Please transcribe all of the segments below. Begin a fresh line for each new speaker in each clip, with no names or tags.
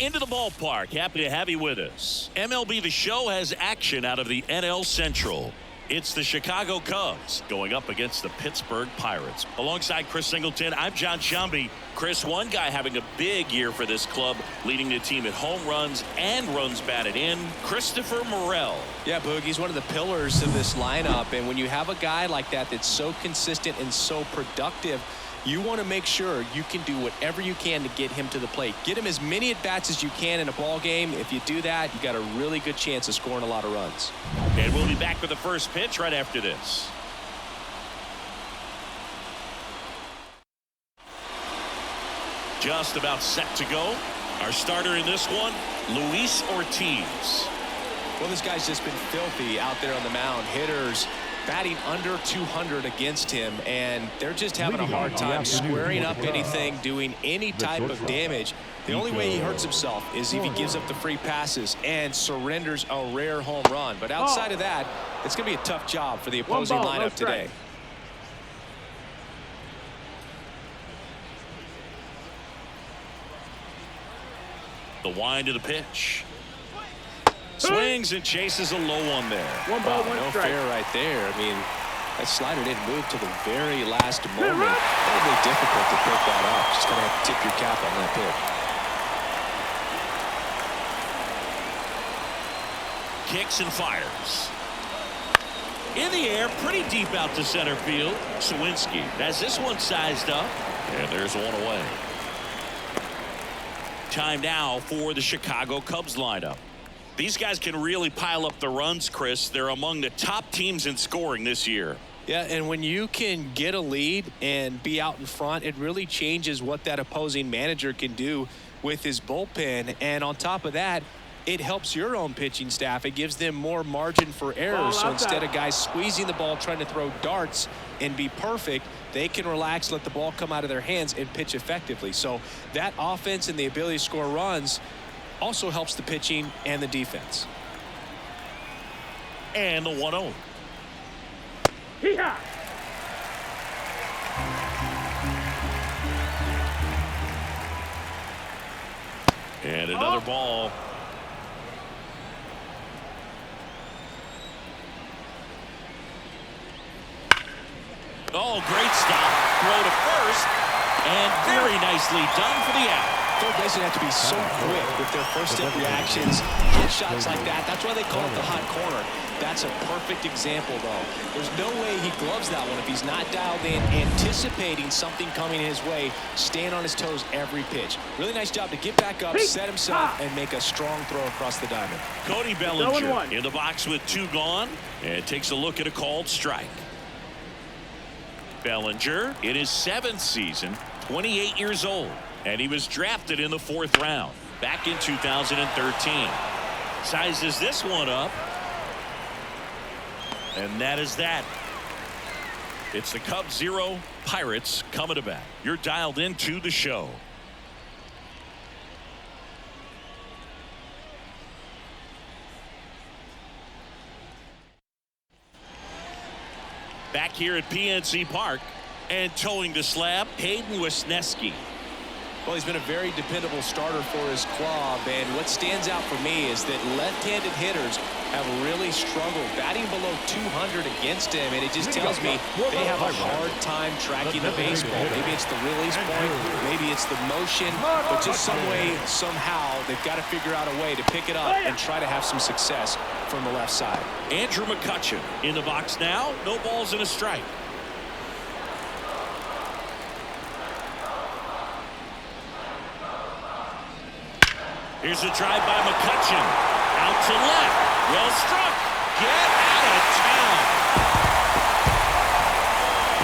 into the ballpark. Happy to have you with us. MLB The Show has action out of the NL Central. It's the Chicago Cubs going up against the Pittsburgh Pirates. Alongside Chris Singleton, I'm John Shambi. Chris, one guy having a big year for this club, leading the team at home runs and runs batted in, Christopher Morel.
Yeah, Boog, he's one of the pillars of this lineup, and when you have a guy like that that's so consistent and so productive, you want to make sure you can do whatever you can to get him to the plate. Get him as many at-bats as you can in a ball game. If you do that, you got a really good chance of scoring a lot of runs.
And we'll be back with the first pitch right after this. Just about set to go. Our starter in this one, Luis Ortiz.
Well, this guy's just been filthy out there on the mound. Hitters batting under 200 against him, and they're just having a hard time squaring up anything, doing any type of damage. The only way he hurts himself is if he gives up the free passes and surrenders a rare home run. But outside of that, it's going to be a tough job for the opposing lineup today.
The wind of the pitch. Swings and chases a low one there.
One ball, one strike. No fair right there. I mean, that slider didn't move to the very last moment. Probably difficult to pick that up. Just going to have to tip your cap on that pitch.
Kicks and fires. In the air, pretty deep out to center field. Sawinski has this one sized up. And there's one away. Time now for the Chicago Cubs lineup. These guys can really pile up the runs, Chris. They're among the top teams in scoring this year.
Yeah, and when you can get a lead and be out in front, it really changes what that opposing manager can do with his bullpen. And on top of that, it helps your own pitching staff. It gives them more margin for error. So instead of guys squeezing the ball, trying to throw darts and be perfect, they can relax, let the ball come out of their hands and pitch effectively. So that offense and the ability to score runs also helps the pitching and the defense.
And the 1-0. And another ball. Oh, great stop. Throw to first. And very nicely done for the out.
Third basemen have to be so quick with their first step reactions. Hit shots like that. That's why they call it the hot corner. That's a perfect example, though. There's no way he gloves that one if he's not dialed in, anticipating something coming his way, staying on his toes every pitch. Really nice job to get back up, set himself, and make a strong throw across the diamond.
Cody Bellinger in the box with 2 gone, and takes a look at a called strike. Bellinger in his 7th season, 28 years old. And he was drafted in the 4th round back in 2013. Sizes this one up. And that is that. It's the Cubs 0, Pirates coming to bat. You're dialed into the show. Back here at PNC Park and towing the slab, Hayden Wesneski.
Well, he's been a very dependable starter for his club, and what stands out for me is that left-handed hitters have really struggled batting below 200 against him, and it just tells me they have a hard time tracking the baseball. Maybe it's the release point, maybe it's the motion, but just some way, somehow, they've got to figure out a way to pick it up and try to have some success from the left side.
Andrew McCutchen in the box now. No balls and a strike. Here's a drive by McCutchen. Out to left. Well struck. Get out of town.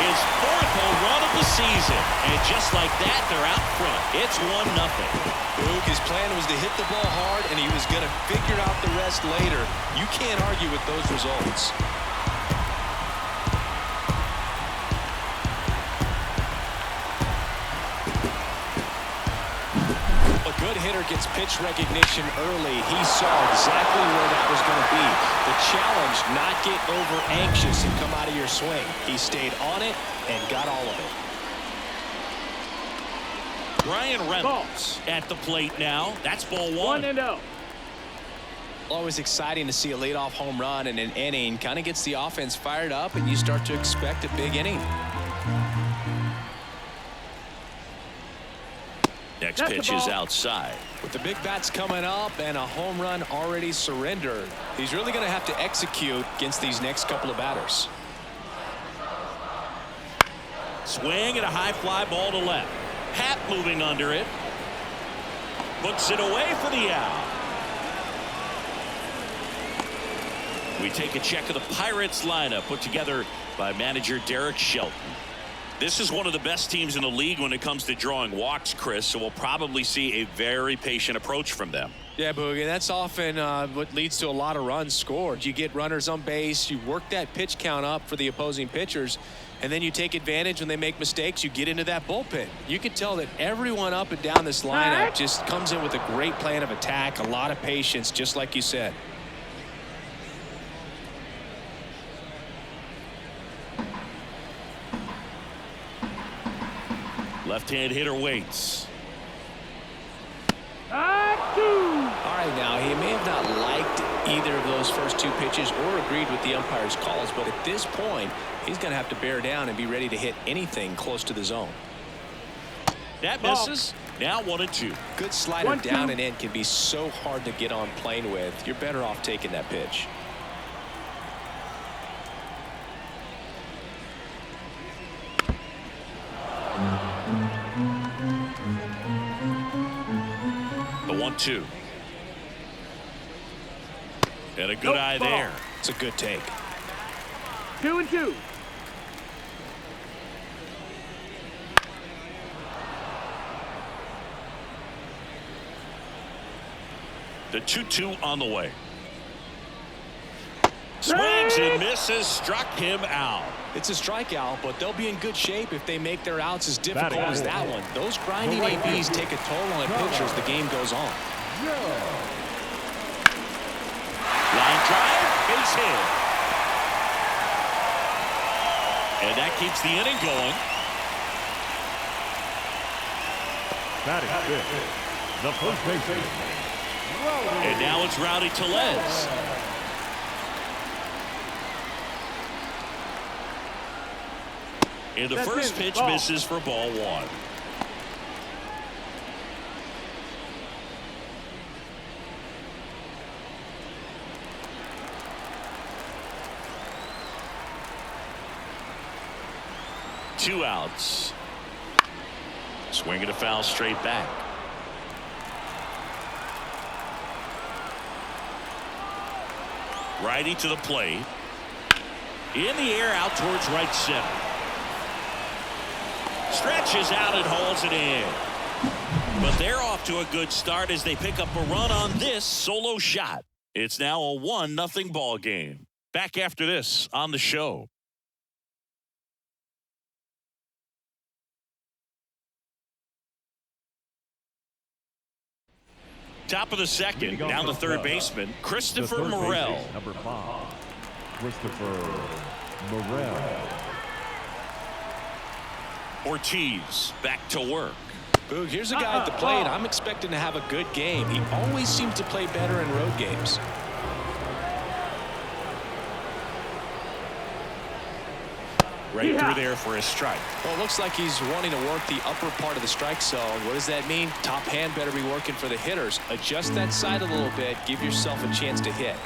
His 4th home run of the season. And just like that, they're out front. It's 1-0.
Boog, his plan was to hit the ball hard, and he was going to figure out the rest later. You can't argue with those results. Good hitter gets pitch recognition early. He saw exactly where that was going to be. The challenge, not get over anxious and come out of your swing. He stayed on it and got all of it.
Brian Reynolds at the plate now. That's ball one.
1-0.
Always exciting to see a leadoff home run in an inning. Kind of gets the offense fired up, and you start to expect a big inning.
Next pitch is outside.
With the big bats coming up and a home run already surrendered, he's really going to have to execute against these next couple of batters.
Swing and a high fly ball to left. Happ moving under it. Puts it away for the out. We take a check of the Pirates lineup put together by manager Derek Shelton. This is one of the best teams in the league when it comes to drawing walks, Chris, so we'll probably see a very patient approach from them.
Yeah, Boogie, that's often what leads to a lot of runs scored. You get runners on base, you work that pitch count up for the opposing pitchers, and then you take advantage when they make mistakes. You get into that bullpen. You can tell that everyone up and down this lineup just comes in with a great plan of attack, a lot of patience, just like you said.
Left-hand hitter waits.
All right, now, he may have not liked either of those first two pitches or agreed with the umpire's calls, but at this point, he's going to have to bear down and be ready to hit anything close to the zone.
That misses. Now 1-2.
Good slider down and in can be so hard to get on plane with. You're better off taking that pitch.
The 1-2. And a good eye there.
It's a good take.
2-2.
The 2-2 on the way. Swings and misses. Struck him out.
It's a strikeout, but they'll be in good shape if they make their outs as difficult as that one. Those grinding ABs take a toll on a pitcher as the game goes on.
Line drive, base hit. And that keeps the inning going.
Batting fifth, the first baseman.
And now it's Rowdy Tellez. And the first pitch misses for ball one. Two outs. Swinging a foul straight back. Righty to the plate. In the air out towards right center. Stretches out and holds it in. But they're off to a good start as they pick up a run on this solo shot. It's now a 1-0 ball game. Back after this on the show. Top of the second, down the third baseman, Christopher Morel.
Number 5, Christopher Morel.
Ortiz back to work.
Boog, here's a guy at the plate. I'm expecting to have a good game. He always seems to play better in road games.
Right through there for a strike.
Well, it looks like he's wanting to work the upper part of the strike zone. What does that mean? Top hand better be working for the hitters. Adjust that side a little bit. Give yourself a chance to hit.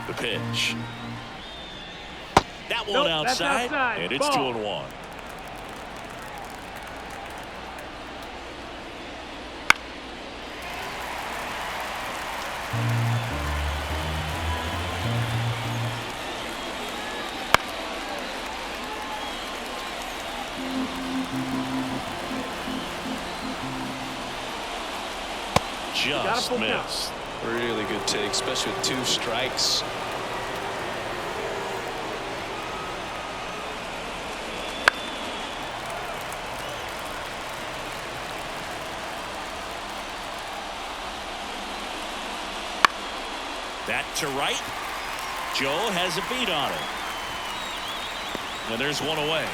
The pitch. That one outside, and it's 2-1. Just missed.
Really good take, especially with 2 strikes.
That to right. Joe has a beat on it. And there's one away.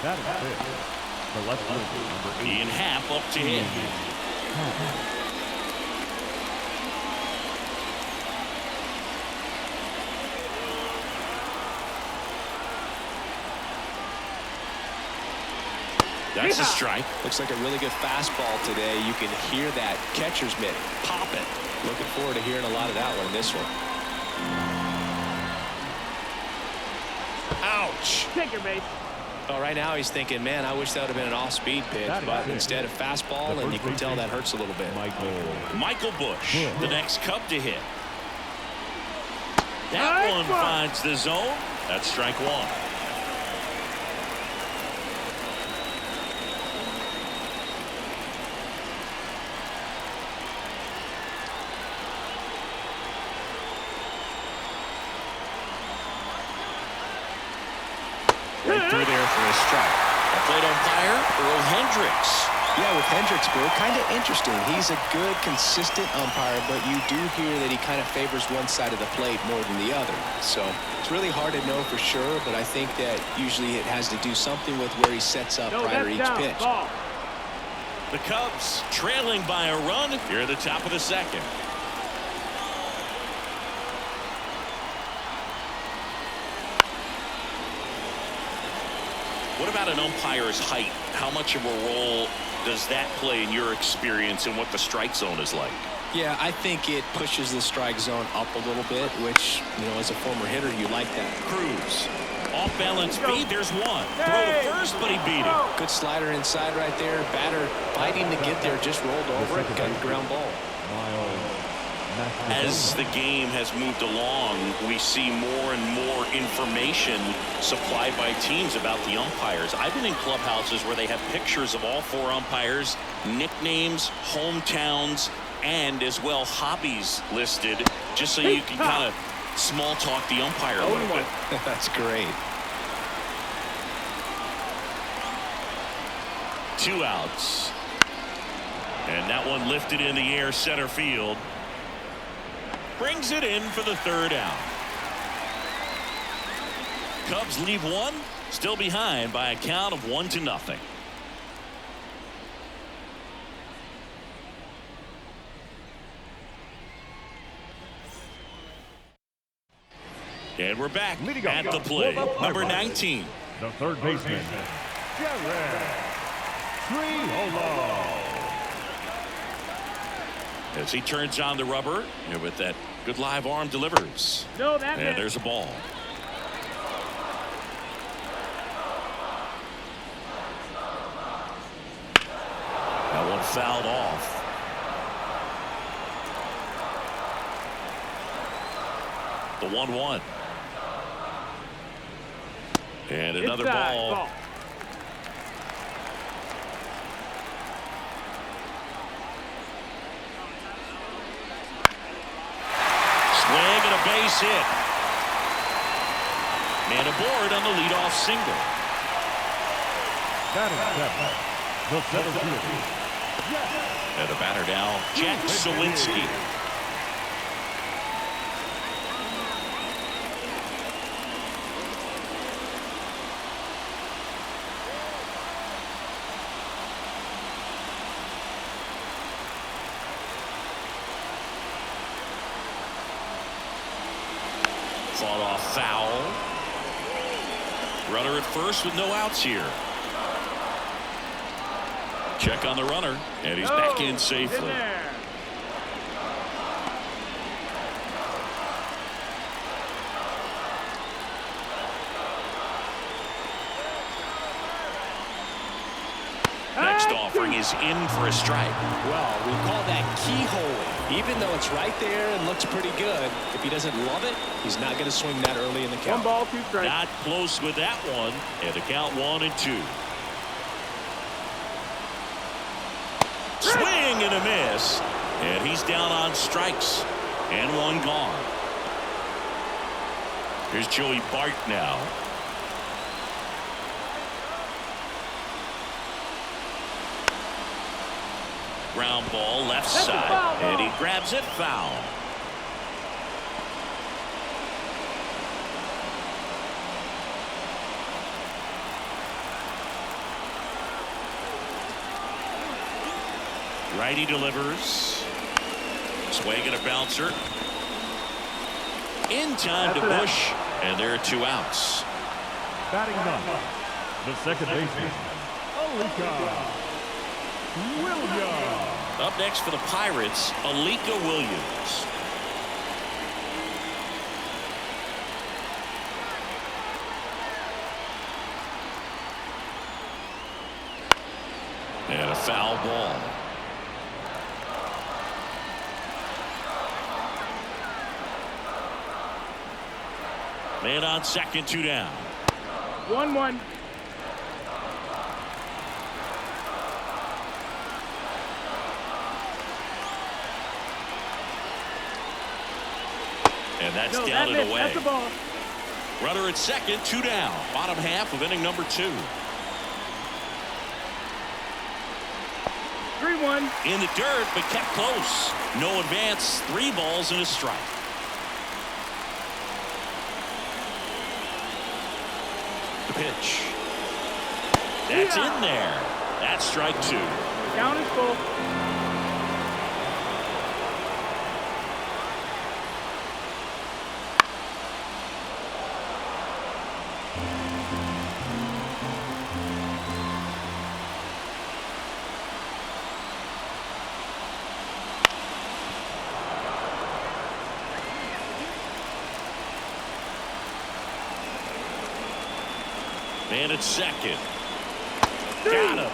That is fifth. The left fielder, number 8.
Ian Happ up to hit. That's a strike.
Looks like a really good fastball today. You can hear that catcher's mitt popping. Looking forward to hearing a lot of that one in this one.
Ouch.
Take your base.
Well, right now he's thinking, man, I wish that would have been an off-speed pitch, but instead a fastball, and you can tell that hurts a little bit.
Michael Bush, the next Cub to hit. That one finds the zone. That's strike one.
Right through there for a strike.
A plate umpire, Earl Hendricks.
Yeah, with Hendricks, Bill, kind of interesting. He's a good, consistent umpire, but you do hear that he kind of favors one side of the plate more than the other. So it's really hard to know for sure, but I think that usually it has to do something with where he sets up prior to each pitch.
Ball.
The Cubs trailing by a run here at the top of the second. What about an umpire's height? How much of a role does that play in your experience and what the strike zone is like?
Yeah, I think it pushes the strike zone up a little bit, which, you know, as a former hitter, you like that.
Cruz, off balance beat. There's one. Throw to first, but he beat it.
Good slider inside right there. Batter fighting to get there, just rolled over it, got a ground ball.
As the game has moved along, we see more and more information supplied by teams about the umpires. I've been in clubhouses where they have pictures of all four umpires, nicknames, hometowns, and as well hobbies listed, just so you can kind of small talk the umpire a little bit.
That's great.
2 outs. And that one lifted in the air center field. Brings it in for the third out. Cubs leave one, still behind by a count of 1-0. And we're back at the plate. Number 19.
The third baseman,
As he turns on the rubber, and with that good live arm delivers.
No, that
And there's a ball. That one fouled off. The 1-1. And another ball. Swing and a base hit. Man aboard on the leadoff single.
that is seven. The center fielder,
And the batter now, Jack Sawinski. Fought off foul. Runner at first with no outs here. Check on the runner, and he's back in safely. Next offering is in for a strike.
Well, we call that keyhole. Even though it's right there and looks pretty good, if he doesn't love it, he's not going to swing that early in the count.
1 ball, 2 strikes.
Not close with that one, and the count 1-2. Swing and a miss, and he's down on strikes, and one gone. Here's Joey Bart now. Ground ball left side, and he grabs it foul. Righty delivers. Swing and a bouncer. In time to Bush, and there are 2 outs.
Batting ninth, the second baseman, Alika Williams.
Up next for the Pirates, Alika Williams. And a foul ball. Man on second, 2 down.
1-1.
And that's down and away.
That's the ball.
Runner at second, 2 down. Bottom half of inning number 2.
3-1.
In the dirt, but kept close. No advance, 3 balls and a strike. The pitch. That's in there. That's strike 2.
Count is full.
Man at second. Got him.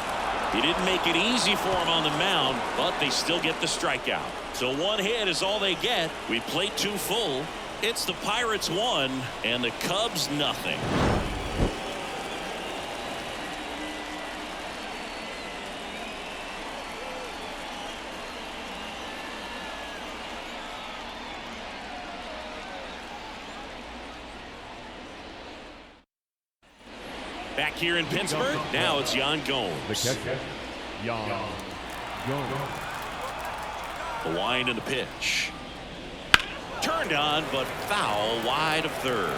He didn't make it easy for him on the mound, but they still get the strikeout. So 1 hit is all they get. We played 2 full. It's the Pirates 1 and the Cubs nothing. Back here in Pittsburgh, now it's Yan
The
Gomes.
catcher, Yan Gomes.
The wind and the pitch. Turned on, but foul wide of third.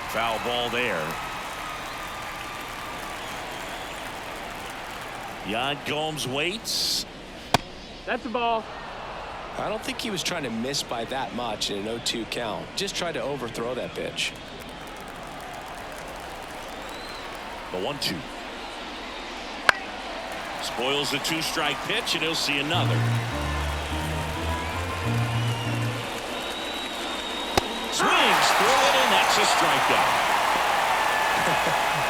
Foul ball there. Yan Gomes waits.
That's the ball.
I don't think he was trying to miss by that much in an 0-2 count. Just tried to overthrow that pitch.
The 1-2. Spoils the 2-strike pitch, and he'll see another. Swings through it, and that's a strikeout.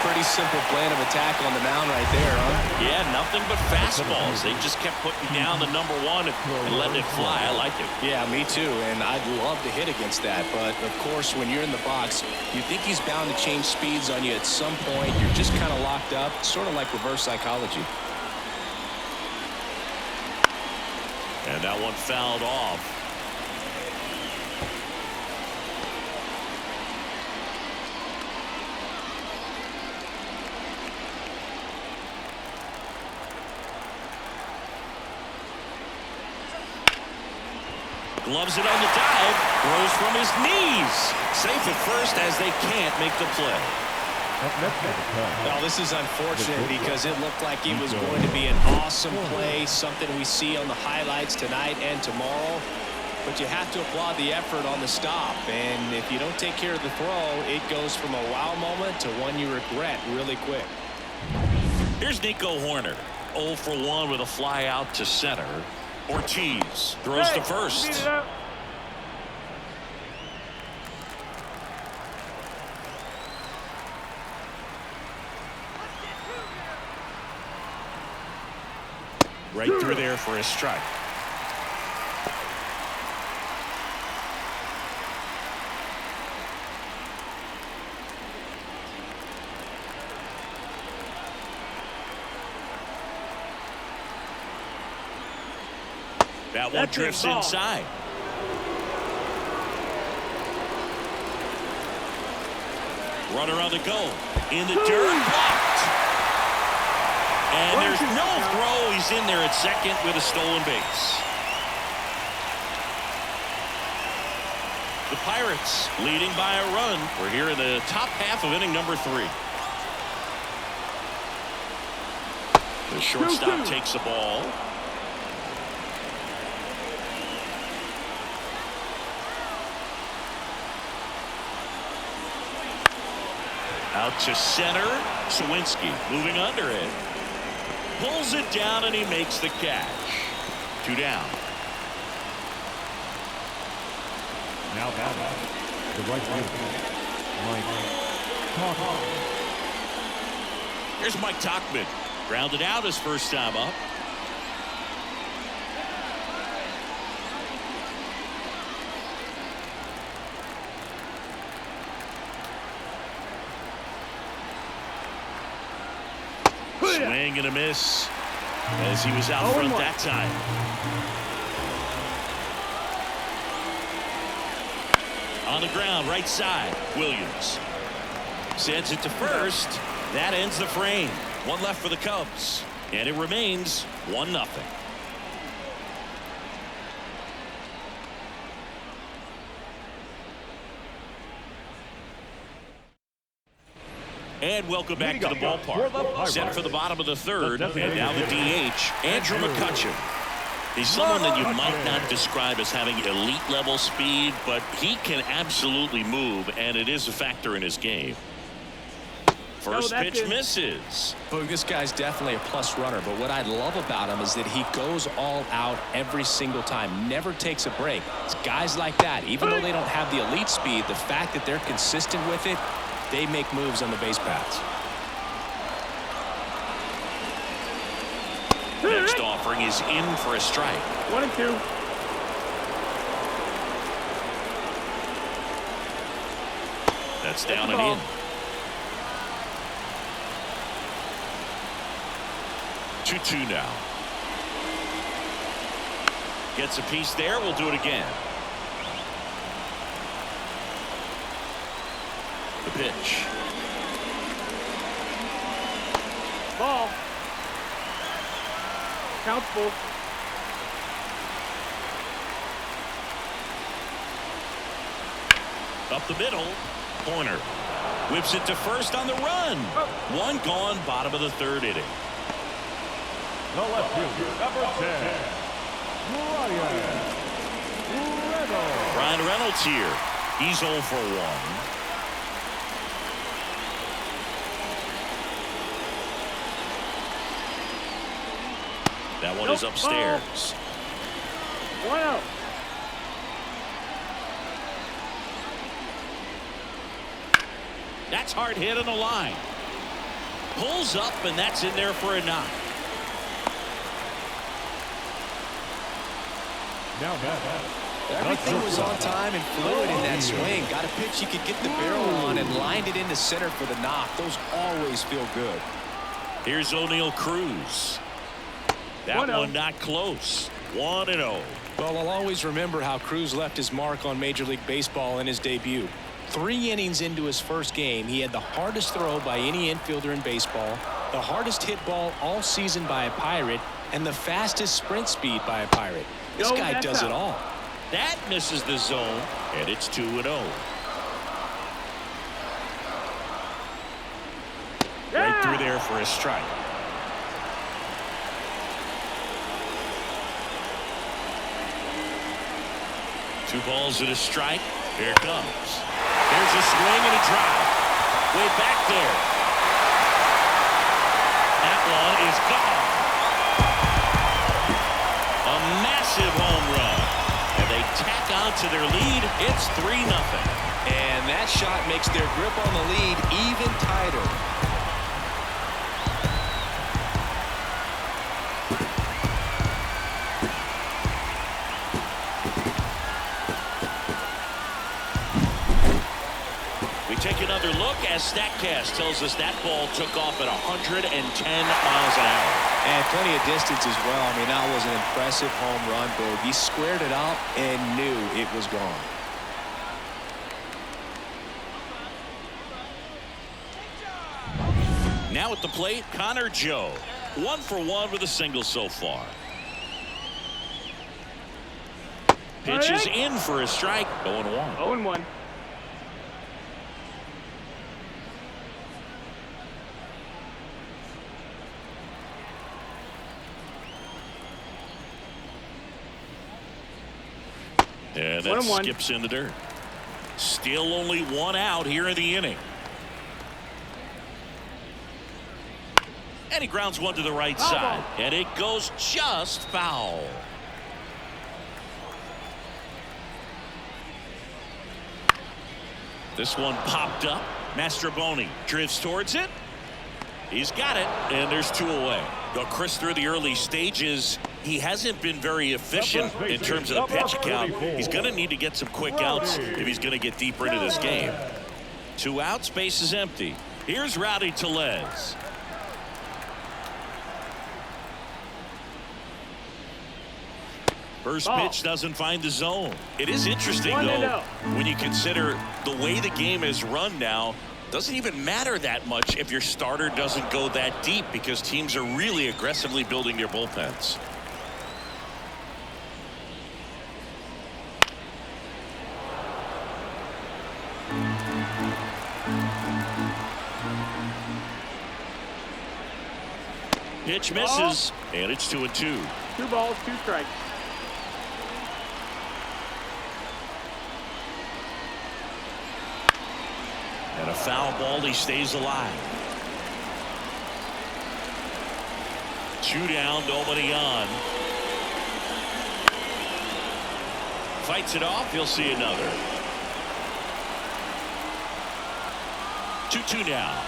Pretty simple plan of attack on the mound right there, huh?
Yeah, nothing but fastballs. They just kept putting down the number 1 and letting it fly. I like it.
Yeah, me too, and I'd love to hit against that. But, of course, when you're in the box, you think he's bound to change speeds on you at some point. You're just kind of locked up, sort of like reverse psychology.
And that one fouled off. Gloves it on the dive. Throws from his knees. Safe at first as they can't make the play.
Well, this is unfortunate because it looked like it was going to be an awesome play, something we see on the highlights tonight and tomorrow. But you have to applaud the effort on the stop. And if you don't take care of the throw, it goes from a wow moment to one you regret really quick.
Here's Nico Horner. 0 for 1 with a fly out to center. Ortiz throws to first. Right through there for a strike. That one drifts inside. Runner on the go. In the dirt. Blocked. And there's no throw. He's in there at second with a stolen base. The Pirates leading by a run. We're here in the top half of inning number 3. The shortstop takes the ball. Out to center. Sawinski moving under it. Pulls it down and he makes the catch. 2 down.
Now batting, the right fielder, Mike Tauchman.
Here's Mike Tauchman. Grounded out his first time up. Swing and a miss as he was out front that time. On the ground, right side, Williams sends it to first. That ends the frame. 1 left for the Cubs, and it remains 1-0. And welcome back to the ballpark. Set for the bottom of the third, and now the DH, Andrew McCutchen. He's someone that you might not describe as having elite level speed, but he can absolutely move, and it is a factor in his game. First pitch misses.
Look, this guy's definitely a plus runner, but what I love about him is that he goes all out every single time, never takes a break. It's guys like that, even though they don't have the elite speed, the fact that they're consistent with it, they make moves on the base paths.
Next offering is in for a strike.
1-2.
That's down and in. 2-2 now. Gets a piece there. We'll do it again. The pitch.
Ball. Count's full.
Up the middle. Corner. Whips it to first on the run. 1 gone, bottom of the 3rd inning.
The left fielder, number 10,
Ryan Reynolds here. He's 0 for 1. That one is upstairs.
1-0.
That's hard hit on the line. Pulls up, and that's in there for a knock.
Now back.
Everything was on time and fluid in that swing. Got a pitch you could get the barrel on and lined it into center for the knock. Those always feel good.
Here's O'Neal Cruz. That one not close. 1-0.
Well, I'll always remember how Cruz left his mark on Major League Baseball in his debut. 3 innings into his first game, he had the hardest throw by any infielder in baseball, the hardest hit ball all season by a Pirate, and the fastest sprint speed by a Pirate. This guy does it all.
That misses the zone, and it's 2-0. Right through there for a strike. Two balls and a strike. Here it comes. There's a swing and a drive. Way back there. That one is gone. A massive home run. And they tack on to their lead. It's 3-0.
And that shot makes their grip on the lead even tighter.
Take another look as StatCast tells us that ball took off at 110 miles an hour.
And plenty of distance as well. I mean, that was an impressive home run, Boog. He squared it out and knew it was gone.
Now at the plate, Connor Joe. 1 for 1 with a single so far. Pitch is in for a strike. 0-1.
0-1.
And that skips in the dirt. Still only one out here in the inning. And he grounds one to the right side. And it goes just foul. This one popped up. Mastroboni drifts towards it. He's got it, and there's two away. Though Chris, through the early stages, he hasn't been very efficient in terms of the pitch count. He's going to need to get some quick outs if he's going to get deeper into this game. 2 outs, base is empty. Here's Rowdy Tellez. First pitch doesn't find the zone. It is interesting, though, when you consider the way the game is run now. Doesn't even matter that much if your starter doesn't go that deep, because teams are really aggressively building their bullpens. Pitch misses, and it's 2-2.
2 balls, 2 strikes.
And a foul ball, he stays alive. 2 down, nobody on. Fights it off, he'll see another. 2-2 now.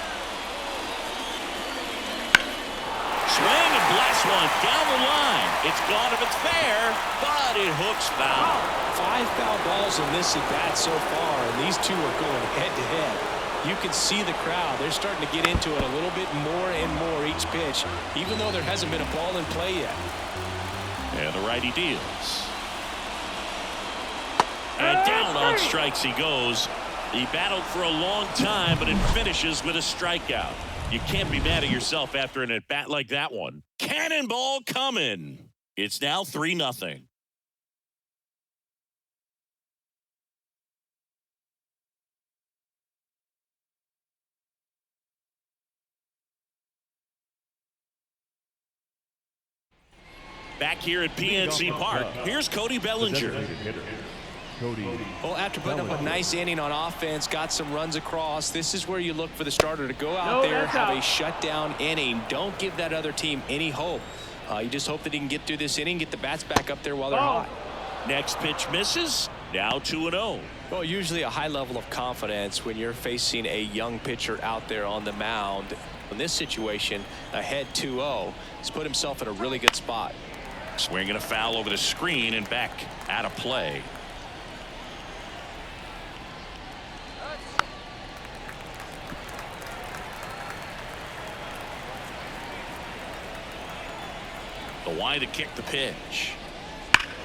Swing and blast one down the line. It's gone if it's fair, but it hooks foul.
5 foul balls in this at bat so far, and these two are going head to head. You can see the crowd. They're starting to get into it a little bit more and more each pitch, even though there hasn't been a ball in play yet.
And the righty deals. And down on strikes he goes. He battled for a long time, but it finishes with a strikeout. You can't be mad at yourself after an at-bat like that one. Cannonball coming. It's now 3-0. Back here at PNC Park, here's Cody Bellinger.
Well, after putting up a nice inning on offense, got some runs across, this is where you look for the starter to go out there, have a shutdown inning. Don't give that other team any hope. You just hope that he can get through this inning, get the bats back up there while they're hot.
Next pitch misses. Now 2-0.
Well, usually a high level of confidence when you're facing a young pitcher out there on the mound. In this situation, ahead 2-0, he's put himself in a really good spot.
Swinging a foul over the screen and back out of play. The wide to kick the pitch.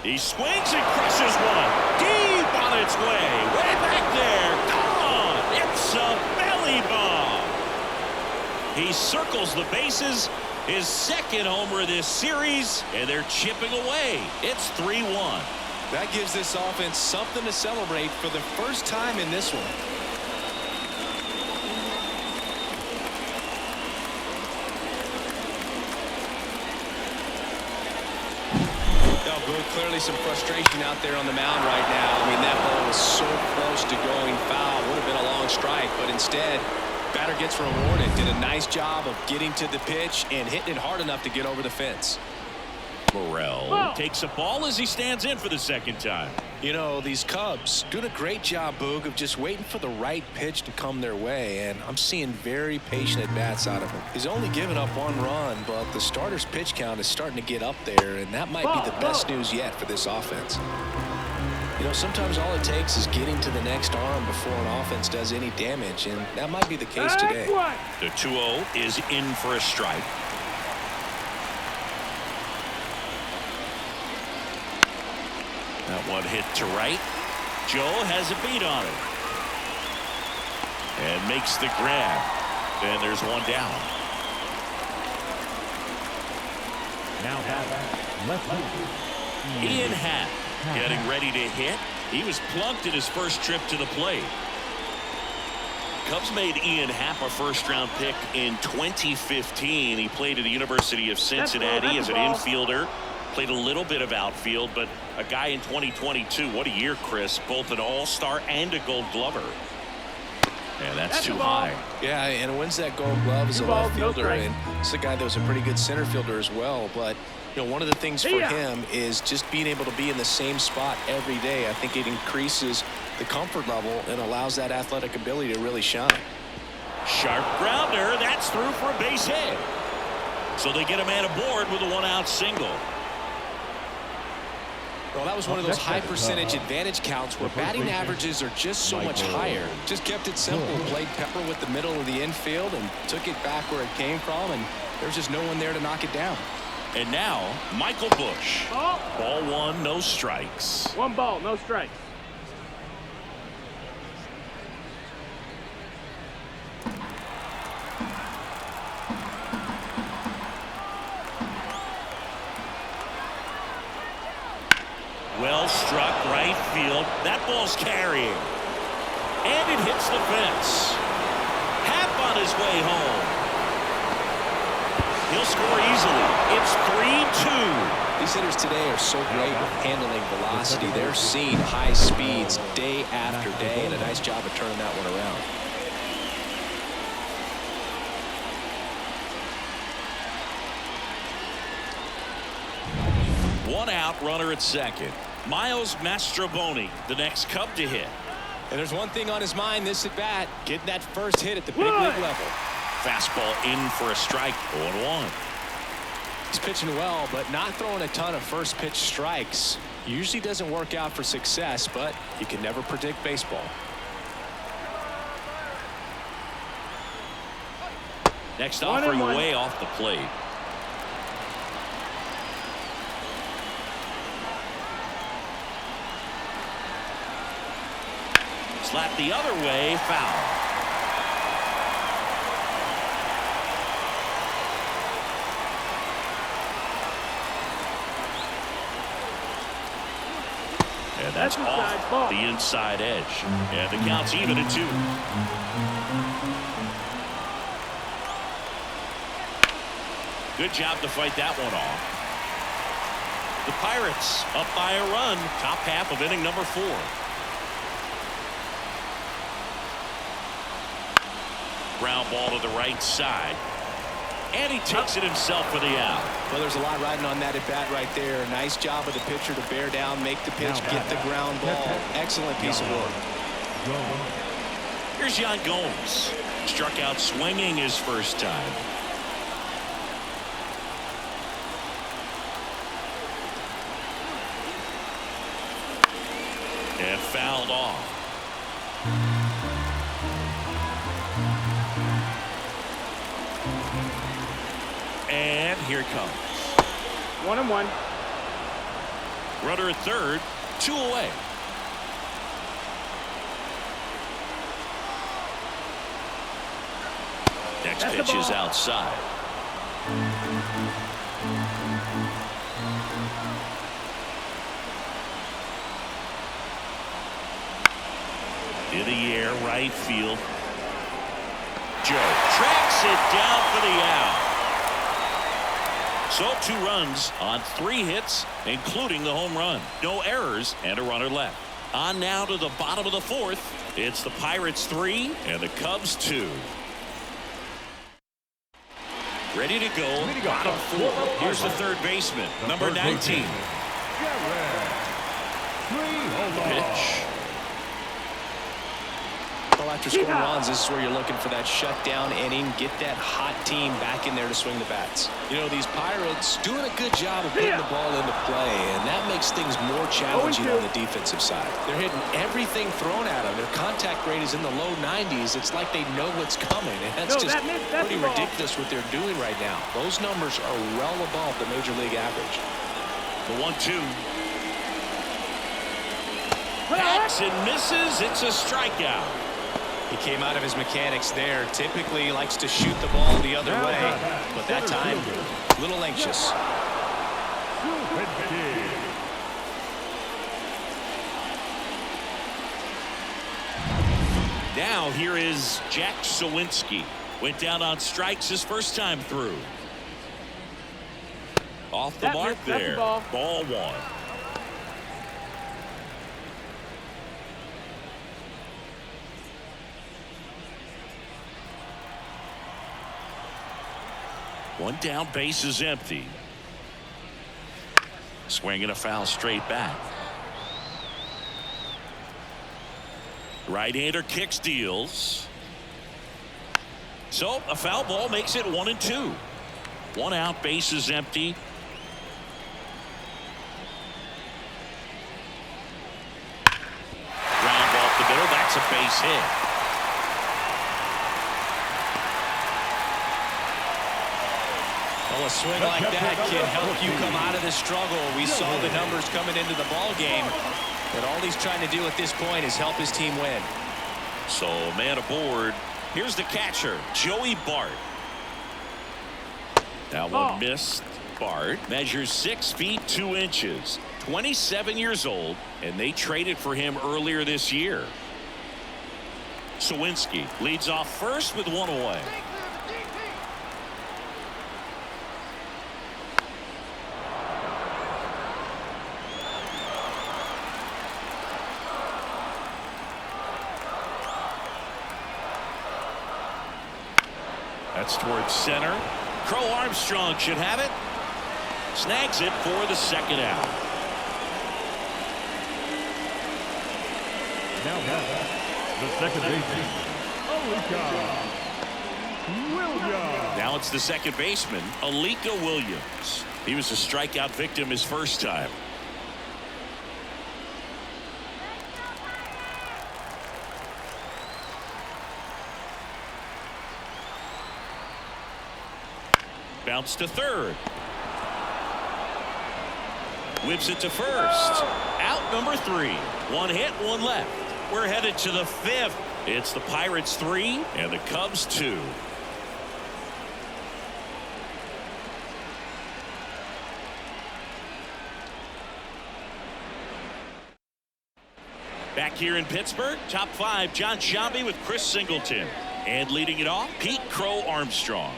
He swings and crushes one. Deep on its way. Way back there. Gone. It's a belly bomb. He circles the bases. His second homer of this series, and they're chipping away. It's 3-1.
That gives this offense something to celebrate for the first time in this one. Clearly some frustration out there on the mound right now. I mean, that ball was so close to going foul. Would have been a long strike, but instead, batter gets rewarded. Did a nice job of getting to the pitch and hitting it hard enough to get over the fence.
Morrell takes a ball as he stands in for the second time.
You know, these Cubs doing a great job, Boog, of just waiting for the right pitch to come their way, and I'm seeing very patient at-bats out of him. He's only given up 1 run, but the starter's pitch count is starting to get up there, and that might be the best news yet for this offense. You know, sometimes all it takes is getting to the next arm before an offense does any damage, and that might be the case today.
The 2-0 is in for a strike. That one hit to right. Joe has a beat on it. And makes the grab. And there's one down.
Now left fielder
Ian Happ getting ready to hit. He was plunked in his first trip to the plate. Cubs made Ian Happ a first-round pick in 2015. He played at the University of Cincinnati as an infielder. Played a little bit of outfield, but a guy in 2022, what a year, Chris. Both an all-star and a gold glover. And that's too high.
Yeah, and wins that gold glove as a left fielder. And it's a guy that was a pretty good center fielder as well. But, you know, one of the things for him is just being able to be in the same spot every day. I think it increases the comfort level and allows that athletic ability to really shine.
Sharp grounder. That's through for a base hit. So they get a man aboard with a one-out single.
Well, that was one of those high percentage advantage counts where batting averages are just so much higher. Just kept it simple. Played pepper with the middle of the infield and took it back where it came from, and there's just no one there to knock it down.
And now, Michael Busch. Ball one, no strikes.
One ball, no strikes.
Well struck right field. That ball's carrying. And it hits the fence. Happ on his way home. He'll score easily. It's 3-2.
These hitters today are so great with handling velocity. They're seeing high speeds day after day, and a nice job of turning that one around.
One out, runner at second. Miles Mastroboni, the next Cub to hit.
And there's one thing on his mind this at bat, getting that first hit at the big league level.
Fastball in for a strike, 0-1.
He's pitching well, but not throwing a ton of first pitch strikes. Usually doesn't work out for success, but you can never predict baseball.
Next offering way off the plate. Slap the other way, foul. And that's off the inside edge. And the count's even at 2. Good job to fight that one off. The Pirates up by a run, top half of inning number 4. Ground ball to the right side. And he takes it himself for the out.
Well, there's a lot riding on that at bat right there. Nice job of the pitcher to bear down, make the pitch, get the ground ball. Excellent piece of work.
Here's Yan Gomes. Struck out swinging his first time. And fouled off. And here it comes.
1-1.
Runner at third, 2 away. Next pitch is outside. In the air, right field. Joe tracks it down for the out. So 2 runs on 3 hits, including the home run. No errors and a runner left. On now to the bottom of the 4th. It's the Pirates 3 and the Cubs 2. Ready to go. Bottom 4. Here's the third baseman, number 19. Pitch.
Well, after scoring runs, this is where you're looking for that shutdown inning, get that hot team back in there to swing the bats. You know, these Pirates doing a good job of putting the ball into play, and that makes things more challenging on the defensive side. They're hitting everything thrown at them. Their contact rate is in the low 90s. It's like they know what's coming, and that's just pretty ridiculous what they're doing right now. Those numbers are well above the major league average.
The 1-2. Hacks and misses. It's a strikeout.
He came out of his mechanics there. Typically likes to shoot the ball the other way, but that time a little anxious.
Now here is Jack Sawinski. Went down on strikes his first time through. Off the mark there. Ball one. One down, base is empty. Swinging a foul straight back. Right-hander kicks, deals. So a foul ball makes it 1-2. One out, base is empty. Ground off the middle. That's a base hit.
Well, a swing like that can help you come out of the struggle. We saw the numbers coming into the ball game, but all he's trying to do at this point is help his team win.
So man aboard. Here's the catcher, Joey Bart. That one missed. Bart measures 6 feet 2 inches, 27 years old, and they traded for him earlier this year. Sawinski leads off first with one away. That's towards center. Crow Armstrong should have it. Snags it for the second out.
Now the second baseman, Williams.
Now it's the second baseman, Alika Williams. He was a strikeout victim his first time. Bounce to third. Whips it to first. Out number 3. One hit, one left. We're headed to the 5th. It's the Pirates 3 and the Cubs 2. Back here in Pittsburgh, top 5, John Sciambi with Chris Singleton. And leading it off, Pete Crow Armstrong.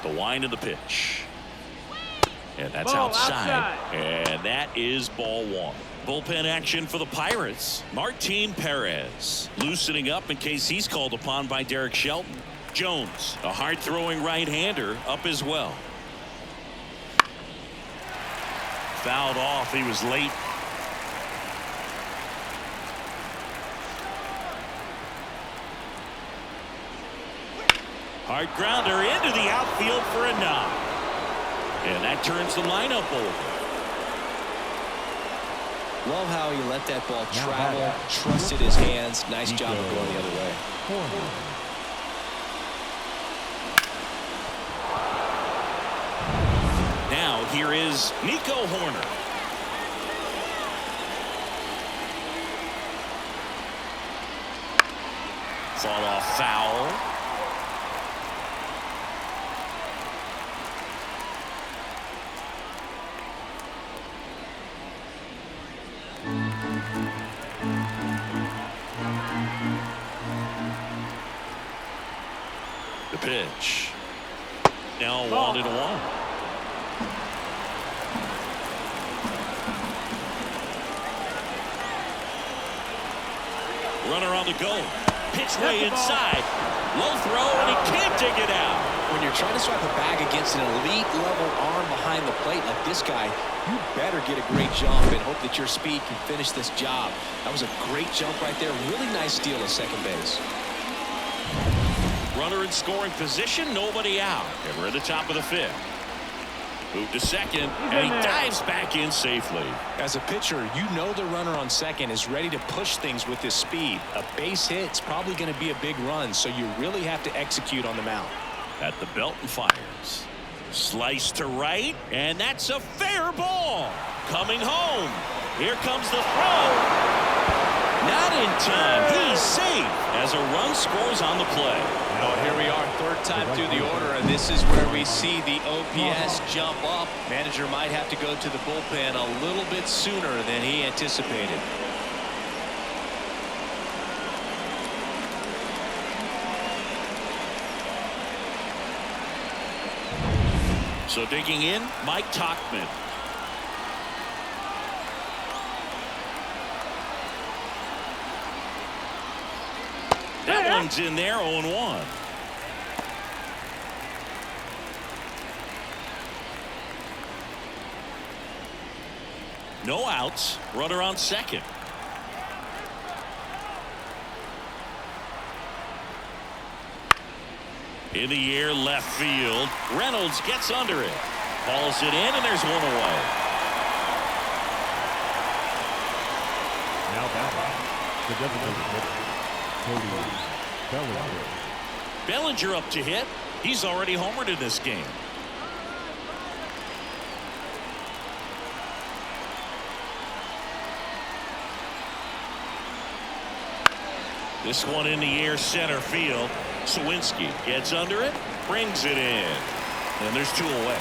The wind of the pitch. And that's outside. And that is ball one. Bullpen action for the Pirates. Martin Perez loosening up in case he's called upon by Derek Shelton. Jones, a hard-throwing right-hander, up as well. Fouled off. He was late. Hard grounder into the outfield for a knock. And that turns the lineup over.
Love how he let that ball travel, trusted his hands. Nice job of going the other way.
Now here is Nico Horner. Fought off foul. The pitch. Now 1-1. Runner on the go. Pitch way inside. Low throw, and he can't dig it out.
When you're trying to swipe a bag against an elite level arm behind the plate like this guy, you better get a great jump and hope that your speed can finish this job. That was a great jump right there. Really nice steal at second base.
Runner in scoring position, nobody out. And we're at the top of the 5th. Move to second, and he dives back in safely.
As a pitcher, you know the runner on second is ready to push things with his speed. A base hit's probably going to be a big run, so you really have to execute on the mound.
At the belt and fires. Slice to right, and that's a fair ball. Coming home. Here comes the throw. Not Not in time. He's safe as a run scores on the play.
Well, here we are, third time through the order, and this is where we see the OPS jump up. Manager might have to go to the bullpen a little bit sooner than he anticipated.
So digging in, Mike Tauchman. That one's in there, 0-1. No outs, runner on second. In the air, left field. Reynolds gets under it. Hauls it in, and there's one away.
Now batting, the designated hitter, Cody Bellinger.
Bellinger up to hit. He's already homered in this game. This one in the air, center field. Sawinski gets under it, brings it in, and there's two away.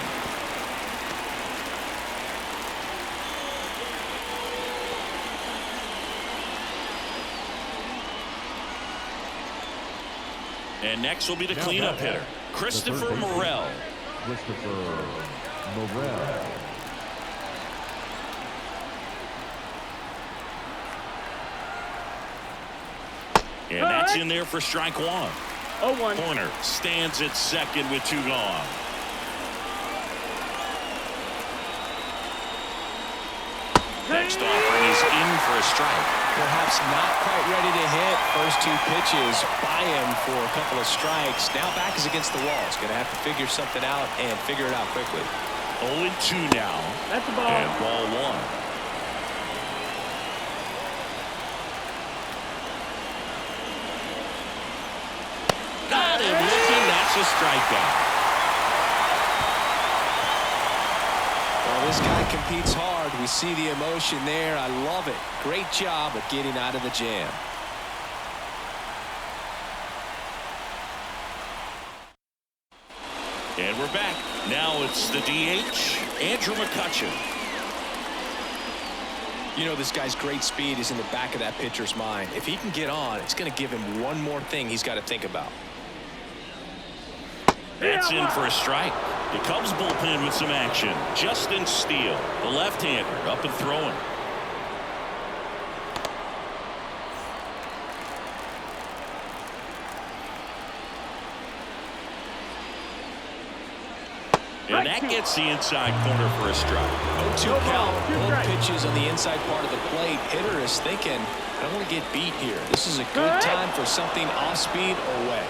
And next will be the cleanup hitter, Christopher Morel.
Christopher Morel.
And that's in there for strike one.
0-1.
Corner stands at second with two gone. Next offering is in for a strike.
Perhaps not quite ready to hit. First two pitches by him for a couple of strikes. Now back is against the wall. He's going to have to figure something out and figure it out quickly.
0-2 now.
That's the ball.
And ball one. Got him looking. That's a strikeout.
Well, this guy competes hard. We see the emotion there. I love it. Great job of getting out of the jam.
And we're back. Now it's the DH, Andrew McCutchen.
You know, this guy's great speed is in the back of that pitcher's mind. If he can get on, it's going to give him one more thing he's got to think about.
That's in for a strike. The Cubs bullpen with some action. Justin Steele, the left-hander, up and throwing. And that gets the inside corner for a strike.
0-2 count. Both pitches on the inside part of the plate. Hitter is thinking, I don't want to get beat here. This is a good time for something off speed or way.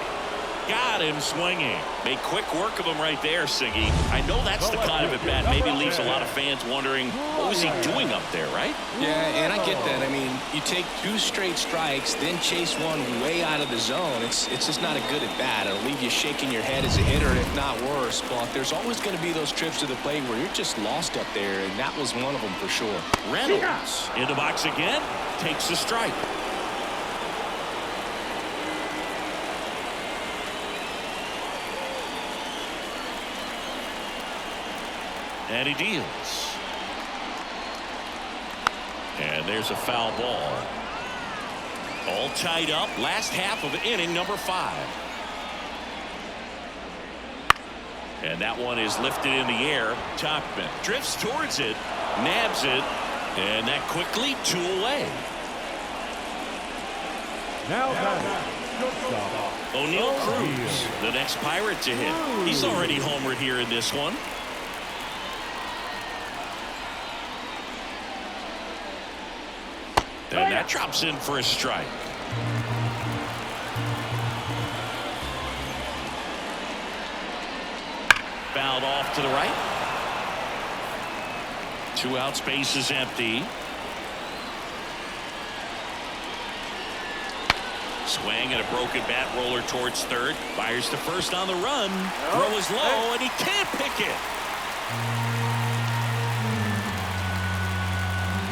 Got him swinging. Made quick work of him right there, Siggy. I know that's the kind of at-bat maybe leaves a lot of fans wondering, what was he doing up there, right?
Yeah, and I get that. I mean, you take two straight strikes, then chase one way out of the zone. It's just not a good at-bat. It'll leave you shaking your head as a hitter, if not worse. But there's always going to be those trips to the plate where you're just lost up there, and that was one of them for sure.
Reynolds in the box again, takes a strike. And he deals. And there's a foul ball. All tied up. Last half of inning number 5. And that one is lifted in the air. Tauchman drifts towards it, nabs it, and that quickly 2 away.
Now batting,
O'Neal Cruz, the next Pirate to hit. He's already homered here in this one. And that drops in for a strike. Fouled off to the right. 2 out, space is empty. Swing and a broken bat roller towards third. Fires to first on the run. Throw is low, and he can't pick it.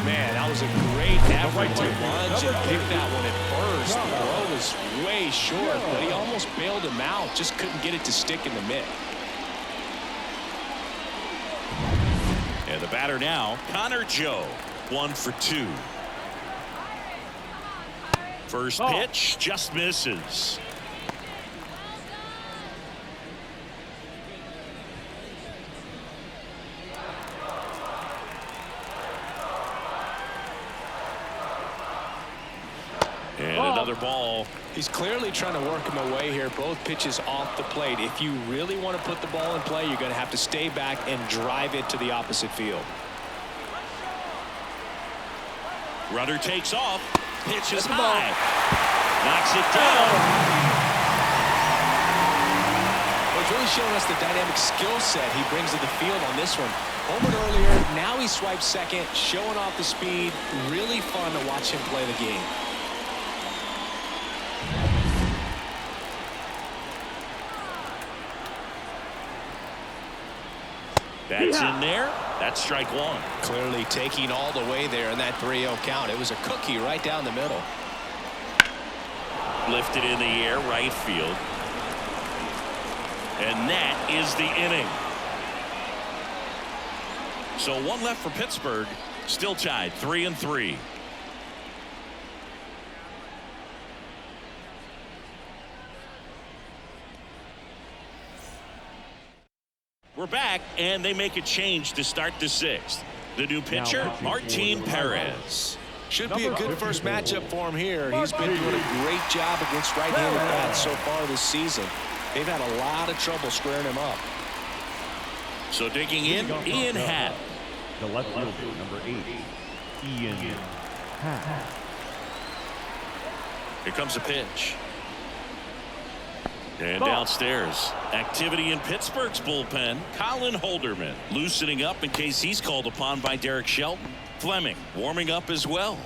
Man, I'll was a great effort to lunge and pick that one at first. The throw was way short, but he almost bailed him out. Just couldn't get it to stick in the mitt.
And the batter now, Connor Joe, 1 for 2. First pitch just misses. And another ball.
He's clearly trying to work him away here. Both pitches off the plate. If you really want to put the ball in play, you're going to have to stay back and drive it to the opposite field.
Runner takes off. Pitches high. Knocks it down.
Well, he's really showing us the dynamic skill set he brings to the field on this one. Homered earlier. Now he swipes second, showing off the speed. Really fun to watch him play the game.
That's in there. That's strike one.
Clearly taking all the way there in that 3-0 count. It was a cookie right down the middle.
Lifted in the air, right field. And that is the inning. So one left for Pittsburgh. Still tied 3-3. We're back, and they make a change to start the 6th. The new pitcher, Martin Perez.
Should be a good first matchup for him here. He's been doing a great job against right-handed bats so far this season. They've had a lot of trouble squaring him up.
So digging in, Ian Happ.
The left fielder, number 8, Ian Happ.
Here comes a pitch. And downstairs, activity in Pittsburgh's bullpen. Colin Holderman loosening up in case he's called upon by Derek Shelton. Fleming warming up as well.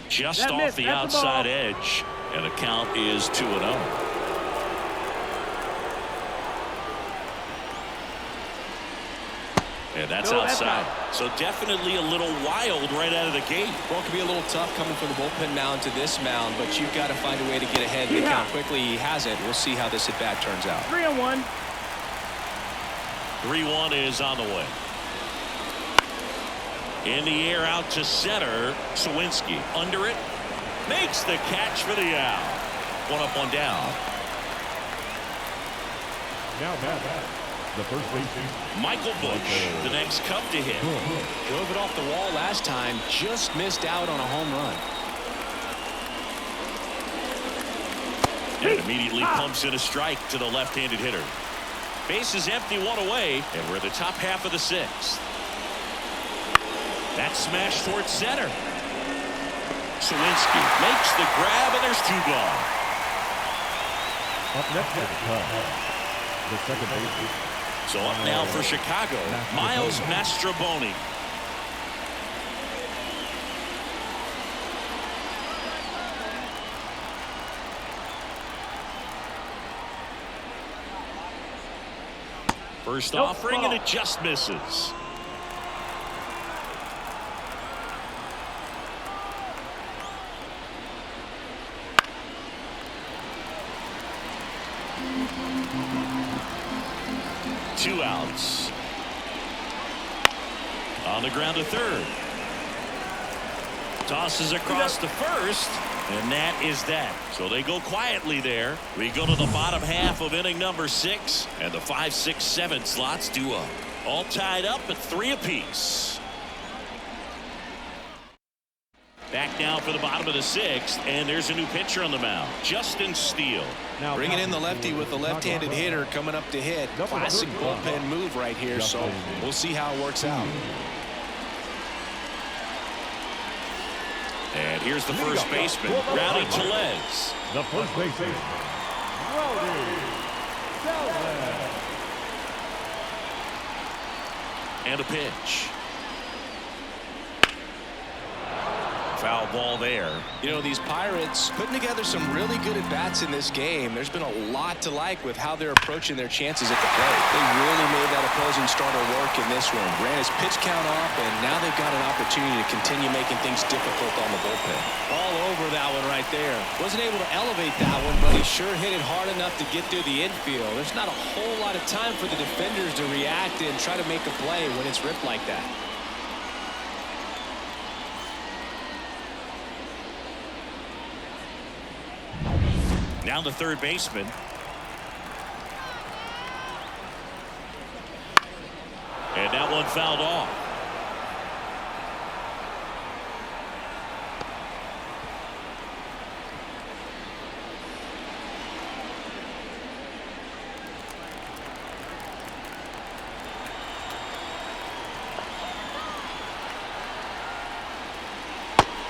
Just off the outside edge, and the count is 2-0. And that's outside. So definitely a little wild right out of the gate.
Well, it could be a little tough coming from the bullpen mound to this mound, but you've got to find a way to get ahead and count quickly. He hasn't. We'll see how this at-bat turns out.
3-1.
3-1 is on the way. In the air out to center. Sawinski under it. Makes the catch for the out. One up, one down.
Now back. The first baseman,
Michael Bush, the next Cub to hit.
Drove it off the wall last time, just missed out on a home run.
And immediately pumps in a strike to the left-handed hitter. Base is empty, one away, and we're in the top half of the 6th. That smash towards center. Sawinski makes the grab, and there's 2 gone.
up next at the Cubs, the second baseman.
So up now for Chicago, Miles Mastroboni. First offering, and it just misses. Two outs. On the ground to third. Tosses across to first, and that is that. So they go quietly there. We go to the bottom half of inning number 6, and the 5, 6, 7 slots due up. All tied up at 3 apiece. Back now for the bottom of the 6th, and there's a new pitcher on the mound, Justin Steele.
Now bringing in the lefty with the left-handed hitter coming up to hit. Classic bullpen move right here, so we'll see how it works out.
And here's the first baseman, Rowdy Tellez.
The first baseman, Rowdy Tellez. And
a pitch. Foul ball there.
You know, these Pirates putting together some really good at-bats in this game. There's been a lot to like with how they're approaching their chances at the plate. They really made that opposing starter work in this one. Ran his pitch count up, and now they've got an opportunity to continue making things difficult on the bullpen.
All over that one right there. Wasn't able to elevate that one, but he sure hit it hard enough to get through the infield. There's not a whole lot of time for the defenders to react and try to make a play when it's ripped like that.
Now the third baseman. And that one fouled off.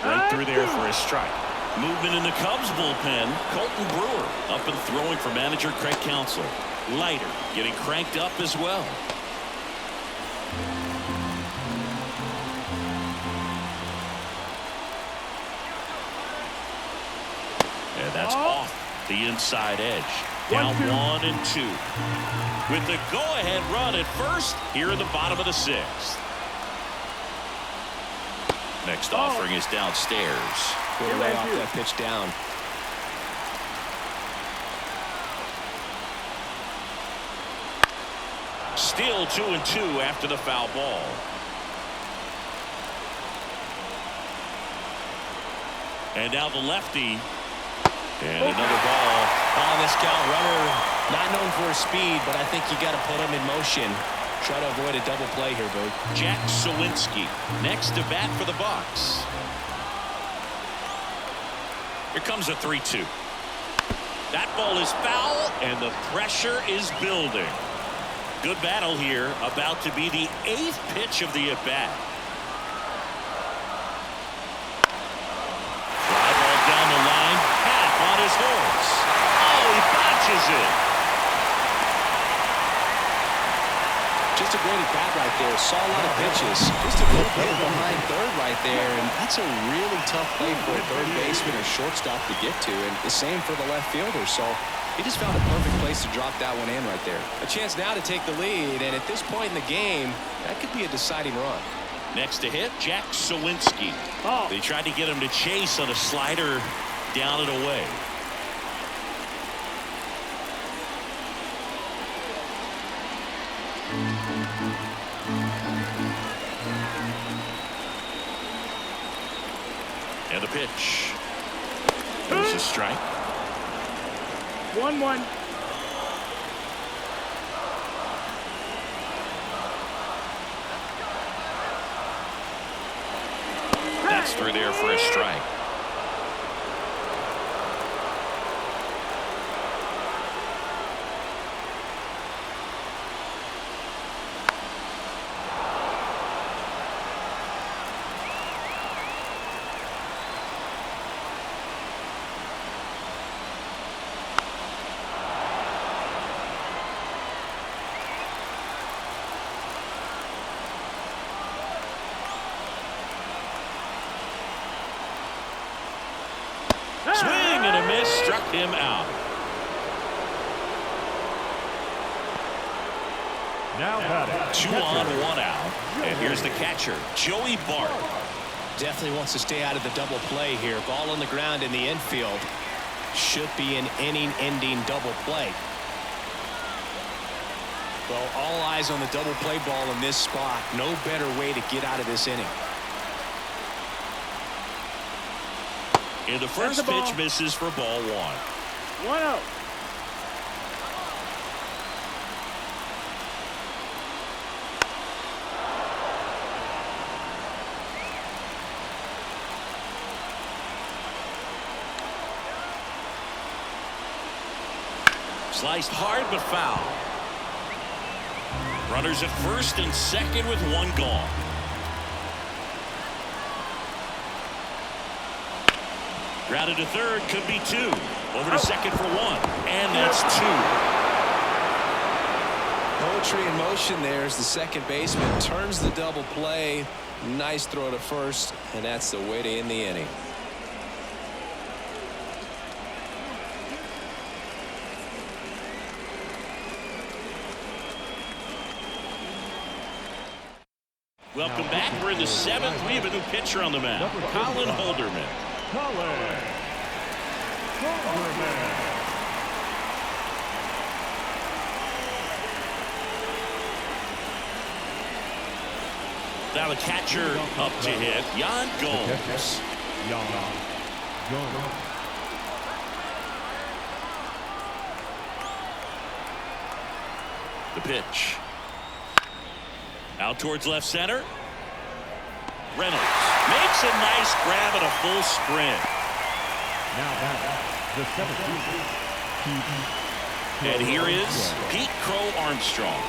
Right through there for a strike. Movement in the Cubs bullpen. Colton Brewer up and throwing for manager Craig Counsell. Leiter getting cranked up as well. And that's off the inside edge. Down 1-2. With the go-ahead run at first here in the bottom of the sixth. Next offering is downstairs.
Good lay off that pitch down.
Still 2-2 after the foul ball. And now the lefty. And another ball.
On this count, runner not known for his speed, but I think you got to put him in motion. Try to avoid a double play here, Boo.
Jack Sawinski next to bat for the Bucks. Here comes a 3-2. That ball is foul, and the pressure is building. Good battle here, about to be the 8th pitch of the at-bat. Fly ball down the line, half on his horse. Oh, he botches it.
Just a great at-bat right there. Saw a lot of pitches. Just a good play behind third right there, and that's a really tough play for a third baseman or shortstop to get to, and the same for the left fielder. So he just found a perfect place to drop that one in right there.
A chance now to take the lead, and at this point in the game, that could be a deciding run.
Next to hit, Jack Sawinski. They tried to get him to chase on a slider down and away. And the pitch. There's a strike.
1-1.
That's through there for a strike. Swing and a miss, struck him out.
Now batting.
2 on, 1 out. And here's the catcher, Joey Bart.
Definitely wants to stay out of the double play here. Ball on the ground in the infield. Should be an inning-ending double play.
Well, all eyes on the double play ball in this spot. No better way to get out of this inning.
And the first pitch misses for ball 1.
1-0.
Sliced hard but foul. Runners at first and second with 1 gone. Grounded to third, could be 2. Over to second for 1, and that's 2.
Poetry in motion there as the second baseman turns the double play.
Nice throw to first, and that's the way to end the inning.
Welcome back. We're in the seventh. We have a new pitcher on the mound, Colin Holderman.
Colin Holderman.
Now the catcher up to hit, Yan Gomes.
Yan Gomes.
The pitch. Out towards left center. Reynolds makes a nice grab and a full sprint.
Now back the 17th.
And here is Pete Crow Armstrong.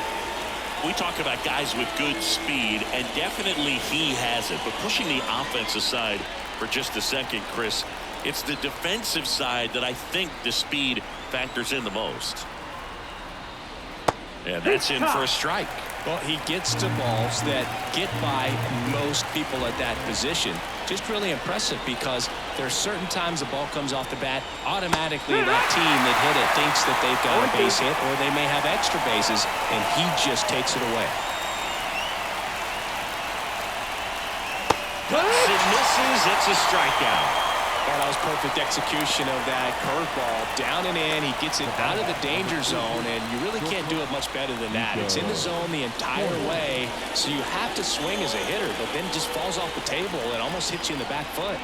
We talk about guys with good speed, and definitely he has it. But pushing the offense aside for just a second, Chris, it's the defensive side that I think the speed factors in the most. And that's in for a strike.
Well, he gets to balls that get by most people at that position. Just really impressive because there's certain times the ball comes off the bat, automatically that team that hit it thinks that they've got a base hit or they may have extra bases, and he just takes it away.
Cuts and misses. It's a strikeout.
Well, that was perfect execution of that curveball. Down and in, he gets it out of the danger zone, and you really can't do it much better than that. It's in the zone the entire way, so you have to swing as a hitter, but then just falls off the table and almost hits you in the back foot.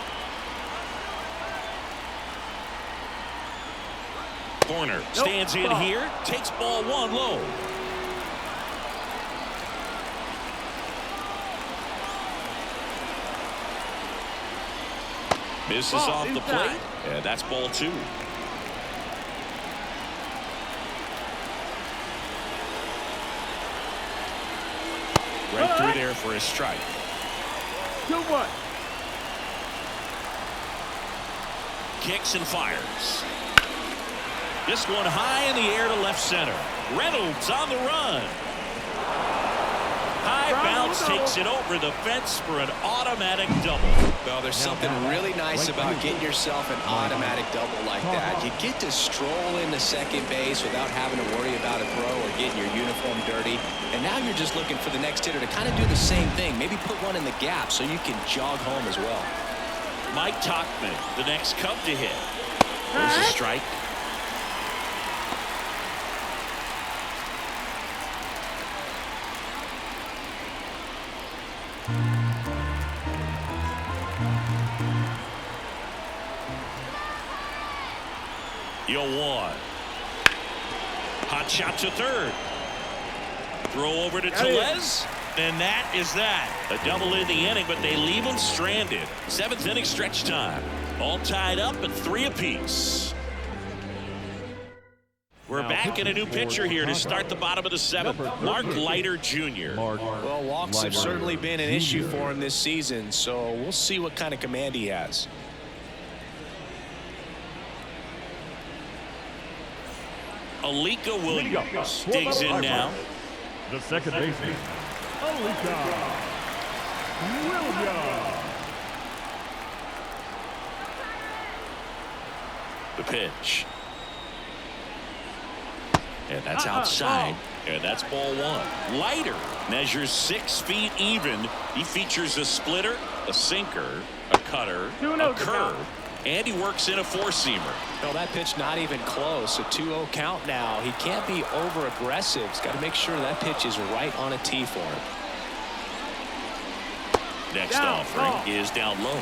Corner stands in here, takes ball one low. Misses off the plate, and that's ball two. Right through there for a strike.
2-1.
Kicks and fires. This one high in the air to left center. Reynolds on the run. High bounce takes it over the fence for an automatic double.
Well, there's something really nice about getting yourself an automatic double like that. You get to stroll into second base without having to worry about a throw or getting your uniform dirty. And now you're just looking for the next hitter to kind of do the same thing. Maybe put one in the gap so you can jog home as well.
Mike Tauchman, the next Cub to hit. There's a strike. Yo, one. Hot shot to third. Throw over to Tellez. And that is that. A double in the inning, but they leave him stranded. Seventh inning stretch time. All tied up at 3 apiece. We're back in a new pitcher here to start the bottom of the seventh. Mark Leiter Jr.
Well, walks have certainly been an issue for him this season, so we'll see what kind of command he has.
Alika Williams digs in now.
The second baseman, Alika Williams.
The pitch. And that's outside. And that's ball one. Leiter measures 6 feet even. He features a splitter, a sinker, a cutter, a curve, and he works in a 4-seamer.
No, that pitch not even close. A 2-0 count now. He can't be over aggressive. He's got to make sure that pitch is right on a tee for him.
Next offering is down low.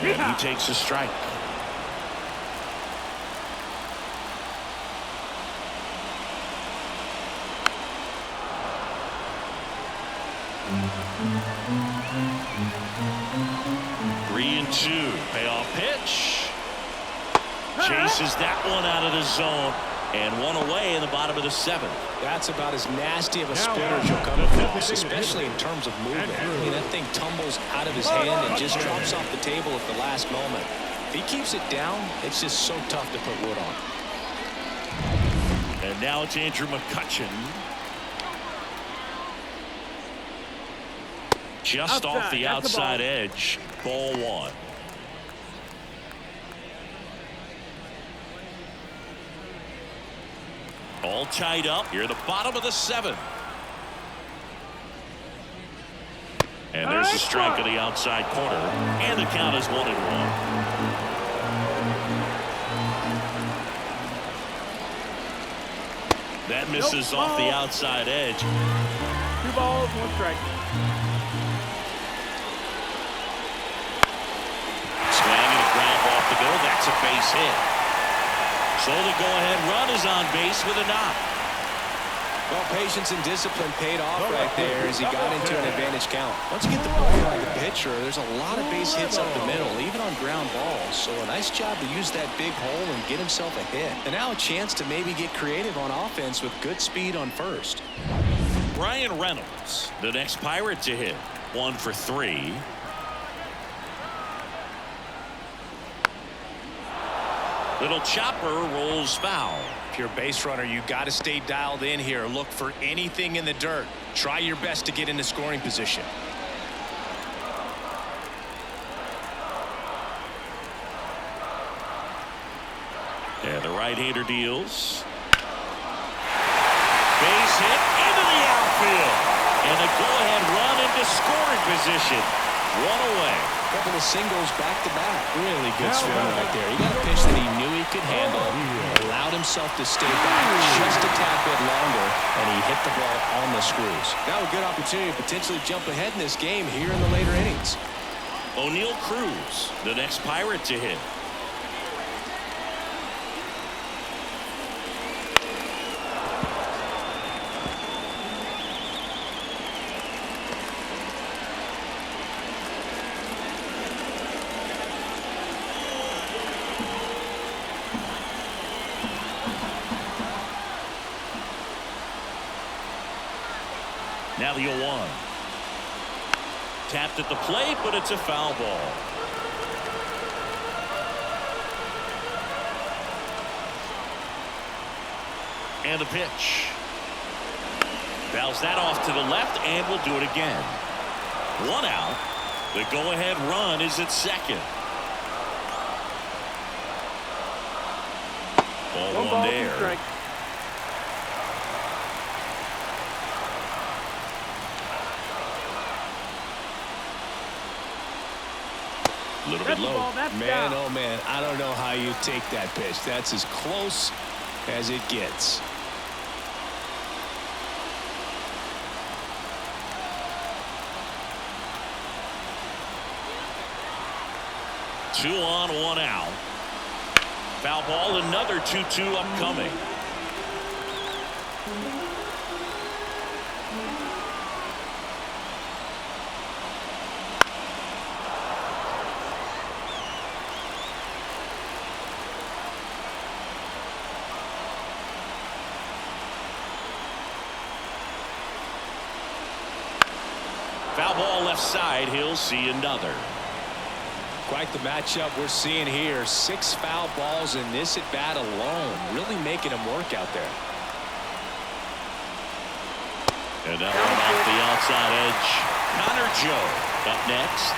And he takes a strike. Three and two. Payoff pitch. Chases that one out of the zone. And one away in the bottom of the seventh.
That's about as nasty of a spitter as you'll come across, especially in terms of movement. I mean, that thing tumbles out of his hand and just drops off the table at the last moment. If he keeps it down, it's just so tough to put wood on.
And now it's Andrew McCutchen. Just off the outside edge. Ball one. All tied up here at the bottom of the seventh. And there's a strike on the outside corner. And the count is 1-1. That misses off the outside edge.
2 balls, 1 strike.
Swing and a ground ball off the middle. That's a base hit. So the go-ahead run is on base with a knock.
Well, patience and discipline paid off right there as he got into an advantage count. Once you get the ball by the pitcher, there's a lot of base hits up the middle, even on ground balls. So a nice job to use that big hole and get himself a hit. And now a chance to maybe get creative on offense with good speed on first.
Brian Reynolds, the next Pirate to hit. 1 for 3. Little chopper rolls foul.
If you're a base runner, you got to stay dialed in here. Look for anything in the dirt. Try your best to get into scoring position.
And the right-hander deals. Base hit into the outfield. And a go-ahead run into scoring position. 1 away.
Couple of singles back-to-back. Really good swing right there. He got a pitch that he knew he could handle. Allowed himself to stay back just a tad bit longer, and he hit the ball on the screws. Now a good opportunity to potentially jump ahead in this game here in the later innings.
O'Neal Cruz, the next Pirate to hit. Now the 0-1. Tapped at the plate, but it's a foul ball. And the pitch. Fouls that off to the left, and we'll do it again. 1 out. The go-ahead run is at second. Ball 1 there. A little bit low.
Man, oh man, I don't know how you take that pitch. That's as close as it gets.
Two on, 1 out. Foul ball, another 2-2 upcoming. Foul ball left side. He'll see another.
Quite the matchup we're seeing here. 6 foul balls in this at bat alone. Really making him work out there.
And that one off the outside edge. Connor Joe up next.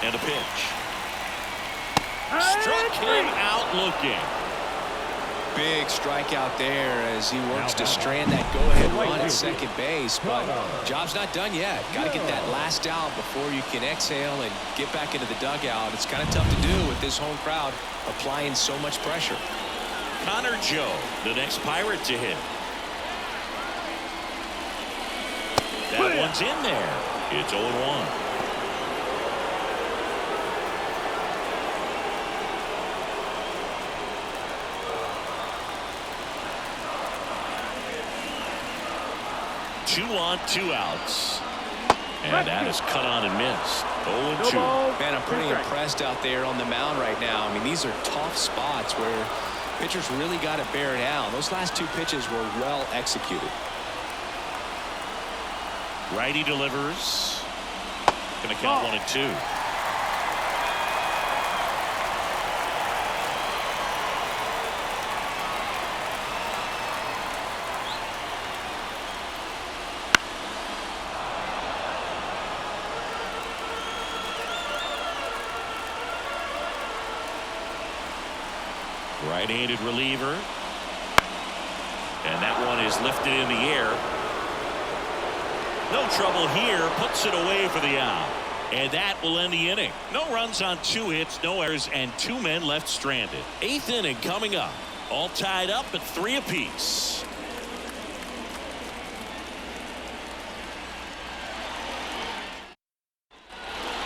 And a pitch. Struck him out looking.
Big strikeout there as he works to strand that go-ahead run at second base. But job's not done yet. Got to get that last out before you can exhale and get back into the dugout. It's kind of tough to do with this home crowd applying so much pressure.
Connor Joe, the next Pirate to hit. That one's in there. It's 0-1. Two on, 2 outs. And that is cut on and missed. 0-2.
Man, I'm pretty impressed out there on the mound right now. I mean, these are tough spots where pitchers really got to bear down. Those last 2 pitches were well executed.
Righty delivers. Going to count 1-2. Right-handed reliever. And that one is lifted in the air. No trouble here. Puts it away for the out. And that will end the inning. No runs on 2 hits, no errors, and 2 men left stranded. 8th inning coming up. All tied up at 3 apiece.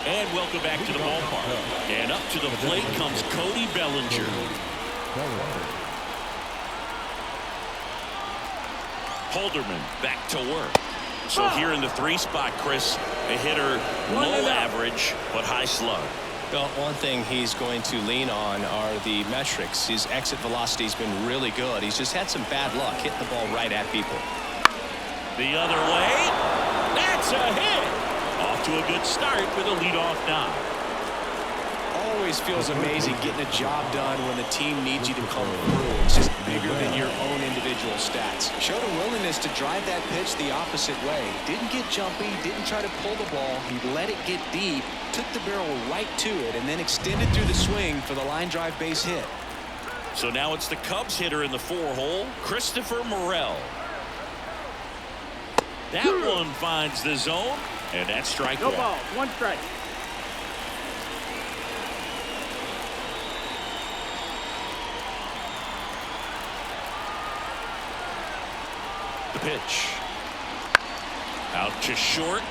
And welcome back to the ballpark. And up to the plate comes Cody Bellinger. Holderman back to work. So here in the 3 spot, Chris, a hitter low average but high slug.
Well, one thing he's going to lean on are the metrics. His exit velocity has been really good. He's just had some bad luck hitting the ball right at people.
The other way. That's a hit. Off to a good start with a leadoff knock.
Always feels amazing getting a job done when the team needs you to come through. It's just bigger than your own individual stats. Showed a willingness to drive that pitch the opposite way. Didn't get jumpy, didn't try to pull the ball. He let it get deep, took the barrel right to it, and then extended through the swing for the line drive base hit.
So now it's the Cubs hitter in the 4-hole, Christopher Morel. That one finds the zone, and that's strike
No
one.
ball, 1 strike.
The pitch. Out to short.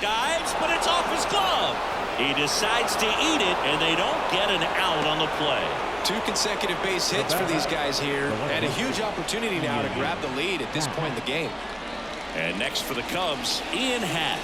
Dives, but it's off his glove. He decides to eat it, and they don't get an out on the play.
2 consecutive base hits for these guys here, and a huge opportunity now to grab the lead at this point in the game.
And next for the Cubs, Ian Happ.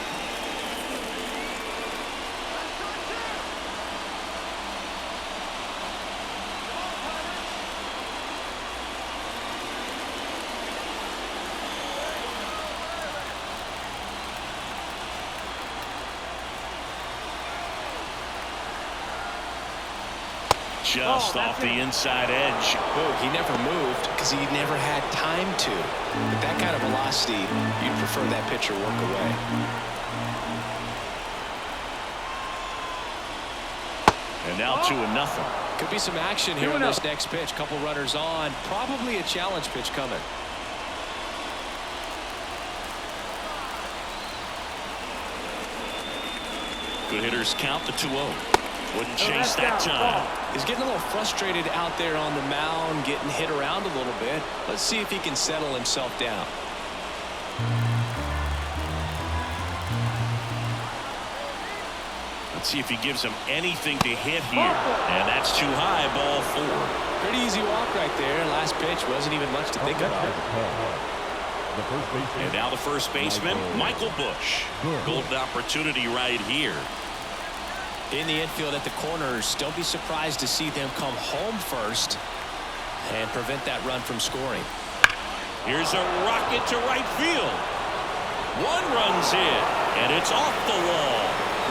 Just off the inside edge.
Oh, he never moved because he never had time to. With that kind of velocity, you'd prefer that pitcher work away.
And now 2-0.
Could be some action here on this next pitch. Couple runners on. Probably a challenge pitch coming.
Good hitters count the 2-0. Wouldn't chase that time.
He's getting a little frustrated out there on the mound, getting hit around a little bit. Let's see if he can settle himself down.
Let's see if he gives him anything to hit here. And that's too high, ball 4.
Pretty easy walk right there. Last pitch wasn't even much to think about.
And now the first baseman, Michael Busch. Golden opportunity right here.
In the infield at the corners, don't be surprised to see them come home first and prevent that run from scoring.
Here's a rocket to right field. 1 runs in, and it's off the wall.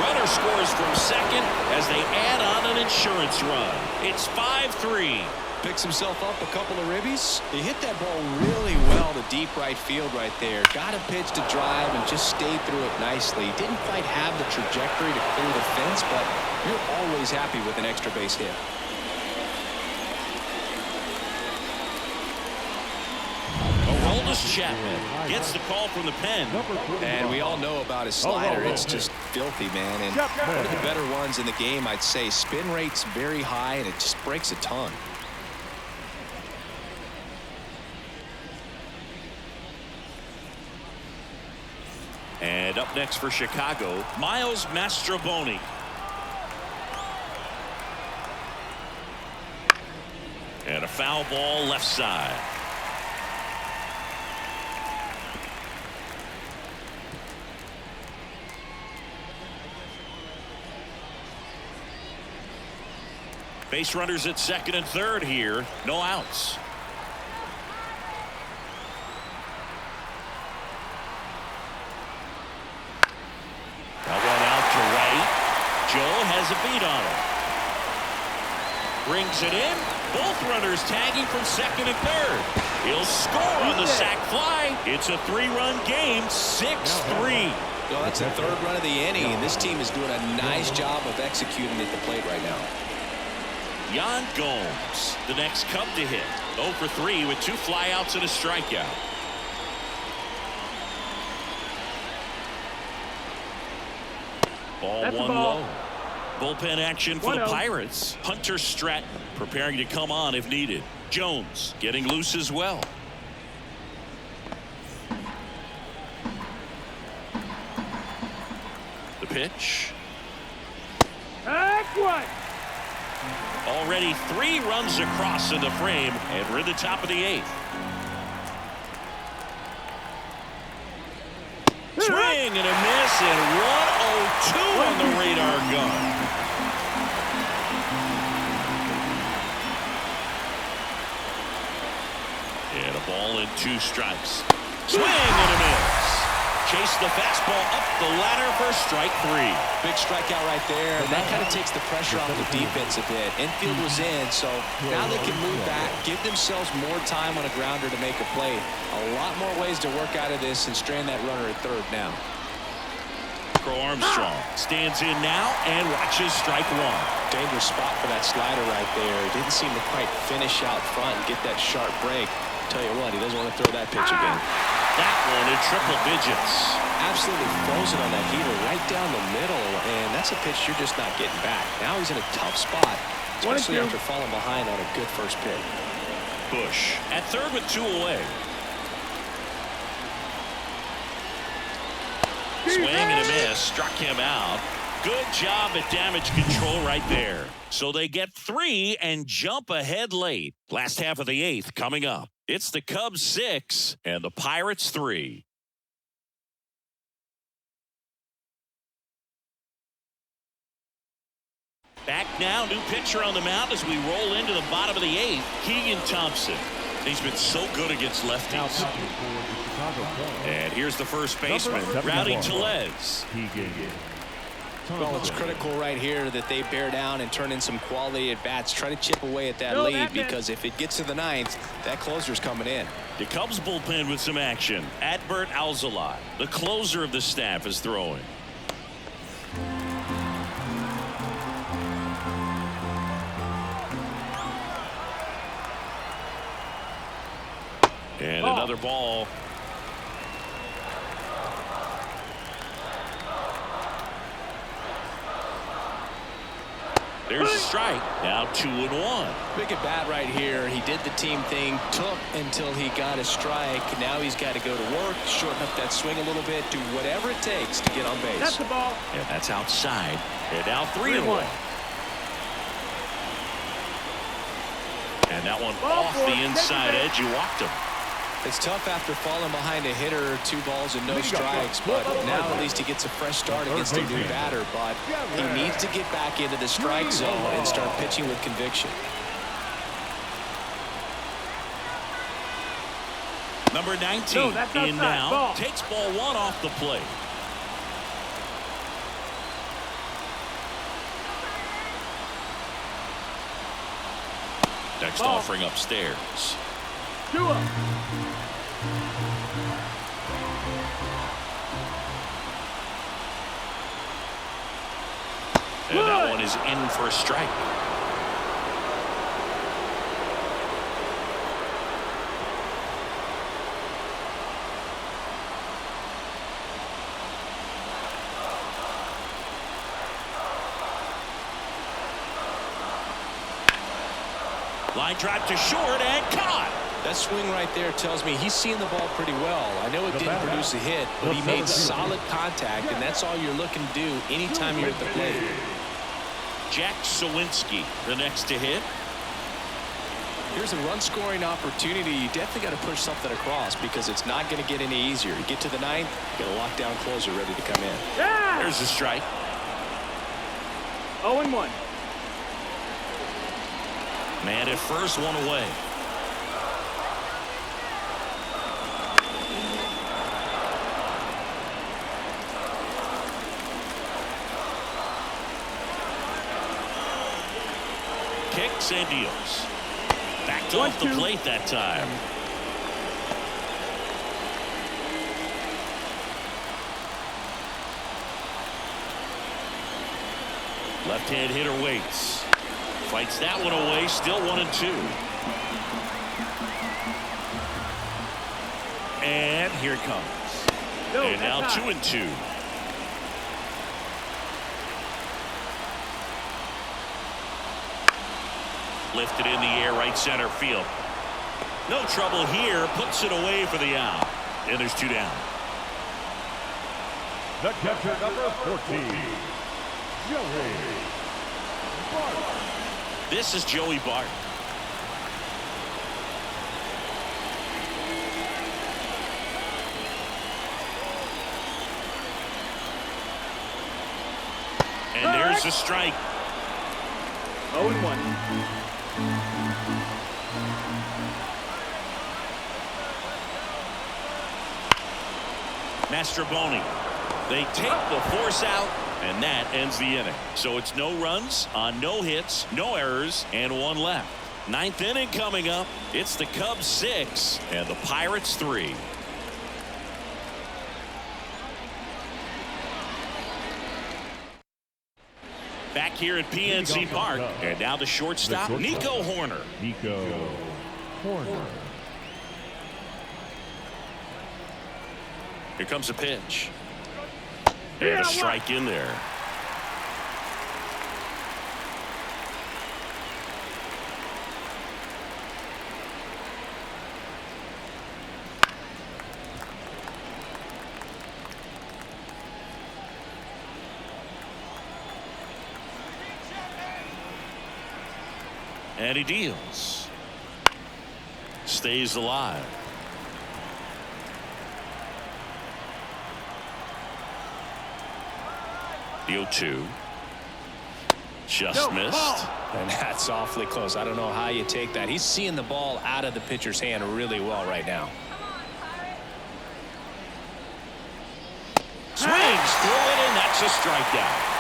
Runner scores from second as they add on an insurance run. It's 5-3.
Picks himself up a couple of ribbies. He hit that ball really well to deep right field right there. Got a pitch to drive and just stayed through it nicely. Didn't quite have the trajectory to clear the fence, but you're always happy with an extra base hit.
Aroldis Chapman gets the call from the pen.
And we all know about his slider. It's just filthy, man. And one of the better ones in the game, I'd say. Spin rate's very high, and it just breaks a ton.
And up next for Chicago, Miles Mastrobuoni. And a foul ball left side. Base runners at second and third here. No outs. That one out to right. wait on it. Brings it in. Both runners tagging from second and third. He'll score on the sac fly. It's a 3-run game, 6-3.
Well, that's the third run of the inning, and this team is doing a nice job of executing at the plate right now.
Yan Gomes, the next Cub to hit. 0 for 3 with 2 flyouts and a strikeout. Ball
That's
1
ball.
low. Bullpen action for the
1-0.
Pirates. Hunter Stratton preparing to come on if needed. Jones getting loose as well. The pitch.
That's one.
Already 3 runs across in the frame, and we're in the top of the 8th. Swing and a miss, and 102 on the radar gun. And a ball and 2 strikes. Swing and a miss. Chase the fastball up the ladder for strike 3.
Big strikeout right there, and that kind of takes the pressure off the defense a bit. Infield was in, so now they can move back, give themselves more time on a grounder to make a play. A lot more ways to work out of this and strand that runner at third now.
Crow Armstrong stands in now and watches strike 1.
Dangerous spot for that slider right there. Didn't seem to quite finish out front and get that sharp break. Tell you what, he doesn't want to throw that pitch again.
That one in triple digits.
Absolutely frozen on that heater right down the middle, and that's a pitch you're just not getting back. Now he's in a tough spot, especially after falling behind on a good first pitch.
Bush at third with 2 away. Swing and a miss, struck him out. Good job at damage control right there. So they get 3 and jump ahead late. Last half of the 8th coming up. It's the Cubs 6 and the Pirates 3. Back now, new pitcher on the mound as we roll into the bottom of the 8th. Keegan Thompson. He's been so good against lefties. And here's the first baseman, Rowdy Tellez.
Well, it's critical right here that they bear down and turn in some quality at bats. Try to chip away at that lead, because if it gets to the 9th, that closer's coming in.
The Cubs bullpen with some action. Adbert Alzolay, the closer of the staff, is throwing. And another ball. There's a strike. Now 2-1.
Big at bat right here. He did the team thing, took until he got a strike. Now he's got to go to work, shorten up that swing a little bit, do whatever it takes to get on base.
That's the ball.
And that's outside. And now 3-1. And that one off the inside edge. You walked him.
It's tough after falling behind a hitter, 2 balls and no strikes, but now at least he gets a fresh start against a new batter. But he needs to get back into the strike zone and start pitching with conviction.
Number 19 in now. Takes ball 1 off the plate. Next offering upstairs.
2-0.
And that one is in for a strike. Line drive to short and caught.
That swing right there tells me he's seeing the ball pretty well. I know it didn't produce a hit, but he made solid contact, and that's all you're looking to do anytime you're at the plate.
Jack Sawinski, the next to hit.
Here's a run-scoring opportunity. You definitely got to push something across because it's not going to get any easier. You get to the 9th, you got a lockdown closer ready to come in.
Yeah!
There's the strike.
0-1.
Man at first, 1 away. strikes and deals. Backed off the plate that time. Left-hand hitter waits. Fights that one away. Still 1-2. And here it comes. And now 2-2. Lifted in the air, right center field. No trouble here. Puts it away for the out. And there's 2 down.
The catcher, number 14, Joey Bart.
This is Joey Bart. And there's the strike.
0-1.
Mastroboni. They take the force out, and that ends the inning. So it's no runs on no hits, no errors, and 1 left. 9th inning coming up. It's the Cubs 6 and the Pirates 3. Back here at PNC Park, and now the shortstop, Nico Horner.
Nico Horner.
Here comes a pitch. And a strike in there. And he deals. Stays alive. The 0-2. Just missed.
And that's awfully close. I don't know how you take that. He's seeing the ball out of the pitcher's hand really well right now.
Swings through it, and that's a strikeout.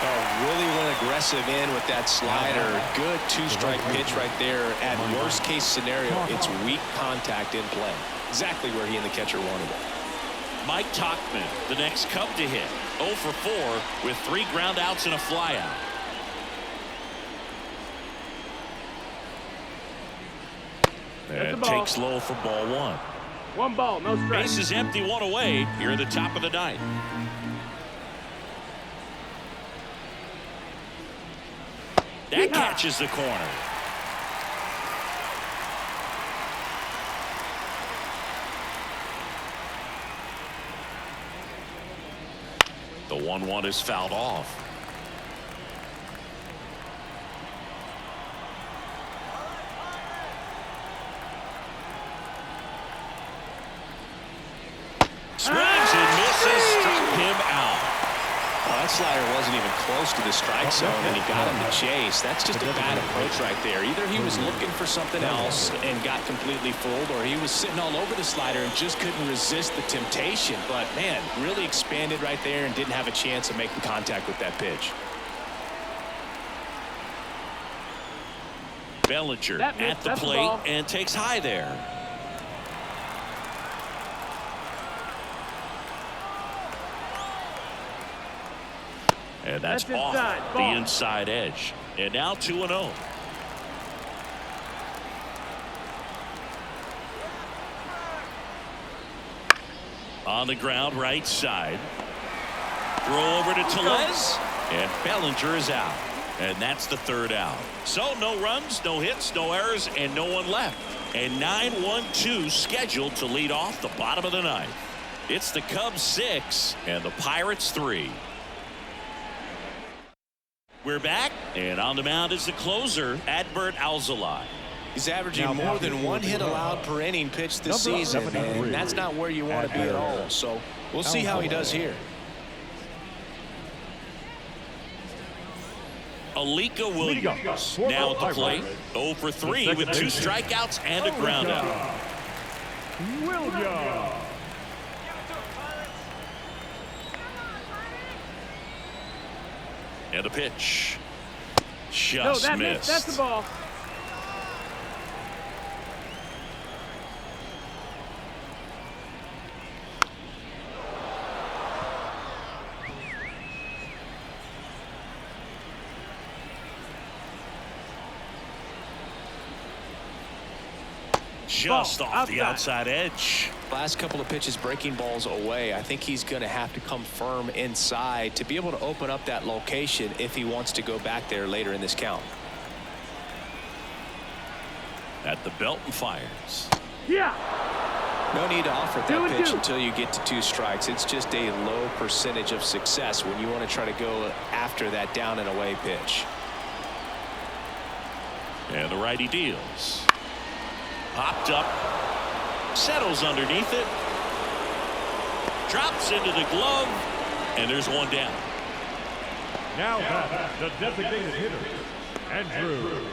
Oh, really went aggressive in with that slider. Good 2-strike pitch right there. At worst case scenario, it's weak contact in play. Exactly where he and the catcher wanted it.
Mike Tauchman, the next Cub to hit. 0 for 4 with 3 ground outs and a flyout. And takes low for ball 1.
1 ball, no strike.
Base is empty, 1 away. Here at the top of the 9th. That catches the corner. The 1-1 is fouled off. Swings and misses, struck him out.
Well, that slider wasn't even close to the strike zone, and he got him to chase. That's just a bad approach right there. Either he was looking for something else and got completely fooled, or he was sitting all over the slider and just couldn't resist the temptation. But, man, really expanded right there and didn't have a chance of making contact with that pitch.
Bellinger at the plate and takes high there. And that's off the inside edge. And now 2-0. On the ground, right side. Throw over to Tellez. And Bellinger is out. And that's the 3rd out. So no runs, no hits, no errors, and no one left. And 9-1-2 scheduled to lead off the bottom of the 9th. It's the Cubs 6 and the Pirates 3. We're back, and on the mound is the closer, Adbert Alzolay.
He's averaging more than 1 hit allowed per inning pitched this season, and that's not where you want to be at all. So we'll see how he does here.
Alika Williams now at the plate. 0 for 3 with 2 strikeouts and a ground out.
Williams.
And a pitch. Just missed.
That's the ball.
just off the outside edge.
Last couple of pitches breaking balls away. I think he's going to have to come firm inside to be able to open up that location if he wants to go back there later in this count.
At the belt and fires.
Yeah.
No need to offer that pitch until you get to 2 strikes. It's just a low percentage of success when you want to try to go after that down and away pitch.
And the righty deals. Popped up. Settles underneath it. Drops into the glove. And there's one down.
Now back, the designated hitter, Andrew.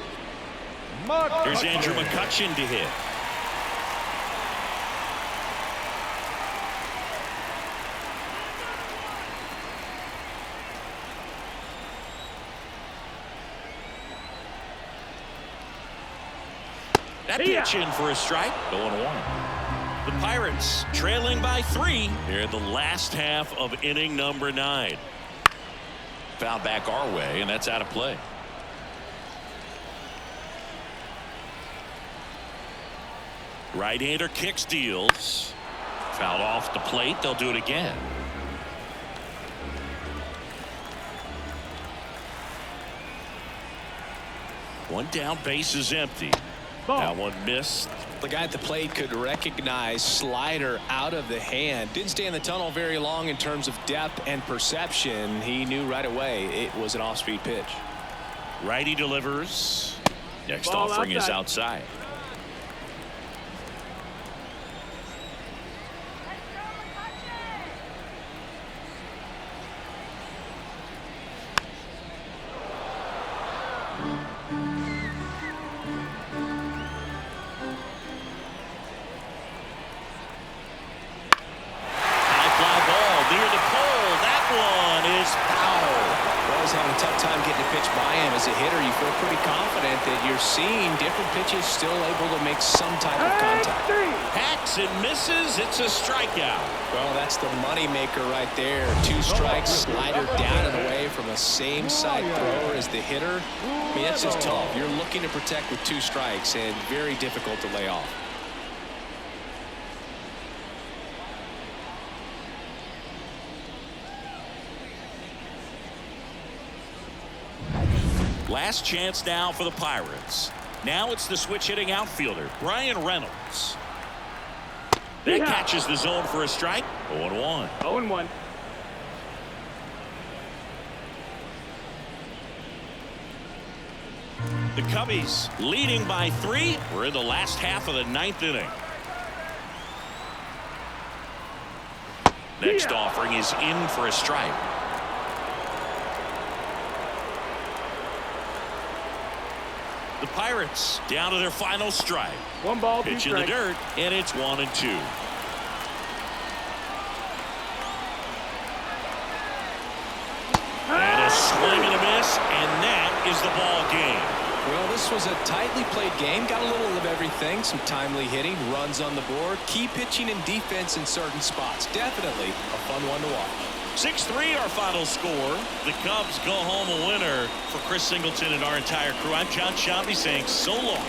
Here's Andrew McCutchen to hit. That pitch in for a strike. 0-1. The Pirates trailing by 3 here in the last half of inning number 9. Foul back our way, and that's out of play. Right-hander kicks, deals. Fouled off the plate. They'll do it again. One down, base is empty. That one missed.
The guy at the plate could recognize slider out of the hand. Didn't stay in the tunnel very long in terms of depth and perception. He knew right away it was an off-speed pitch.
Righty delivers. Next
Ball
offering is
outside.
outside.
As a hitter, you feel pretty confident that you're seeing different pitches still able to make some type of contact.
Hacks and misses. It's a strikeout.
Well, that's the money maker right there. 2 strikes, slider down and away from a same side thrower as the hitter. I mean, that's just tough. You're looking to protect with 2 strikes and very difficult to lay off.
Last chance now for the Pirates. Now it's the switch hitting outfielder, Brian Reynolds. That catches the zone for a strike. 0-1.
0-1.
The Cubbies leading by 3. We're in the last half of the 9th inning. Next offering is in for a strike. The Pirates down to their final strike.
1 ball, 2
Pitch in the
strikes.
dirt, and it's 1-2. And a swing and a miss, and that is the ball game.
Well, this was a tightly played game. Got a little of everything. Some timely hitting, runs on the board, key pitching and defense in certain spots. Definitely a fun one to watch.
6-3 our final score. The Cubs go home a winner. For Chris Singleton and our entire crew, I'm John Shelby saying so long.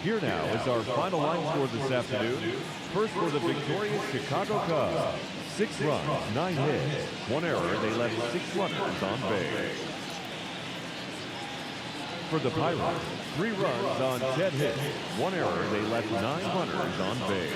Here now is our final line score this afternoon. First for the victorious Chicago Cubs. 6 runs, 9 hits, 1 error. They left 6 runners on base. For the Pirates, 3 runs on 10 hits, 1 error. They left 9 runners on base.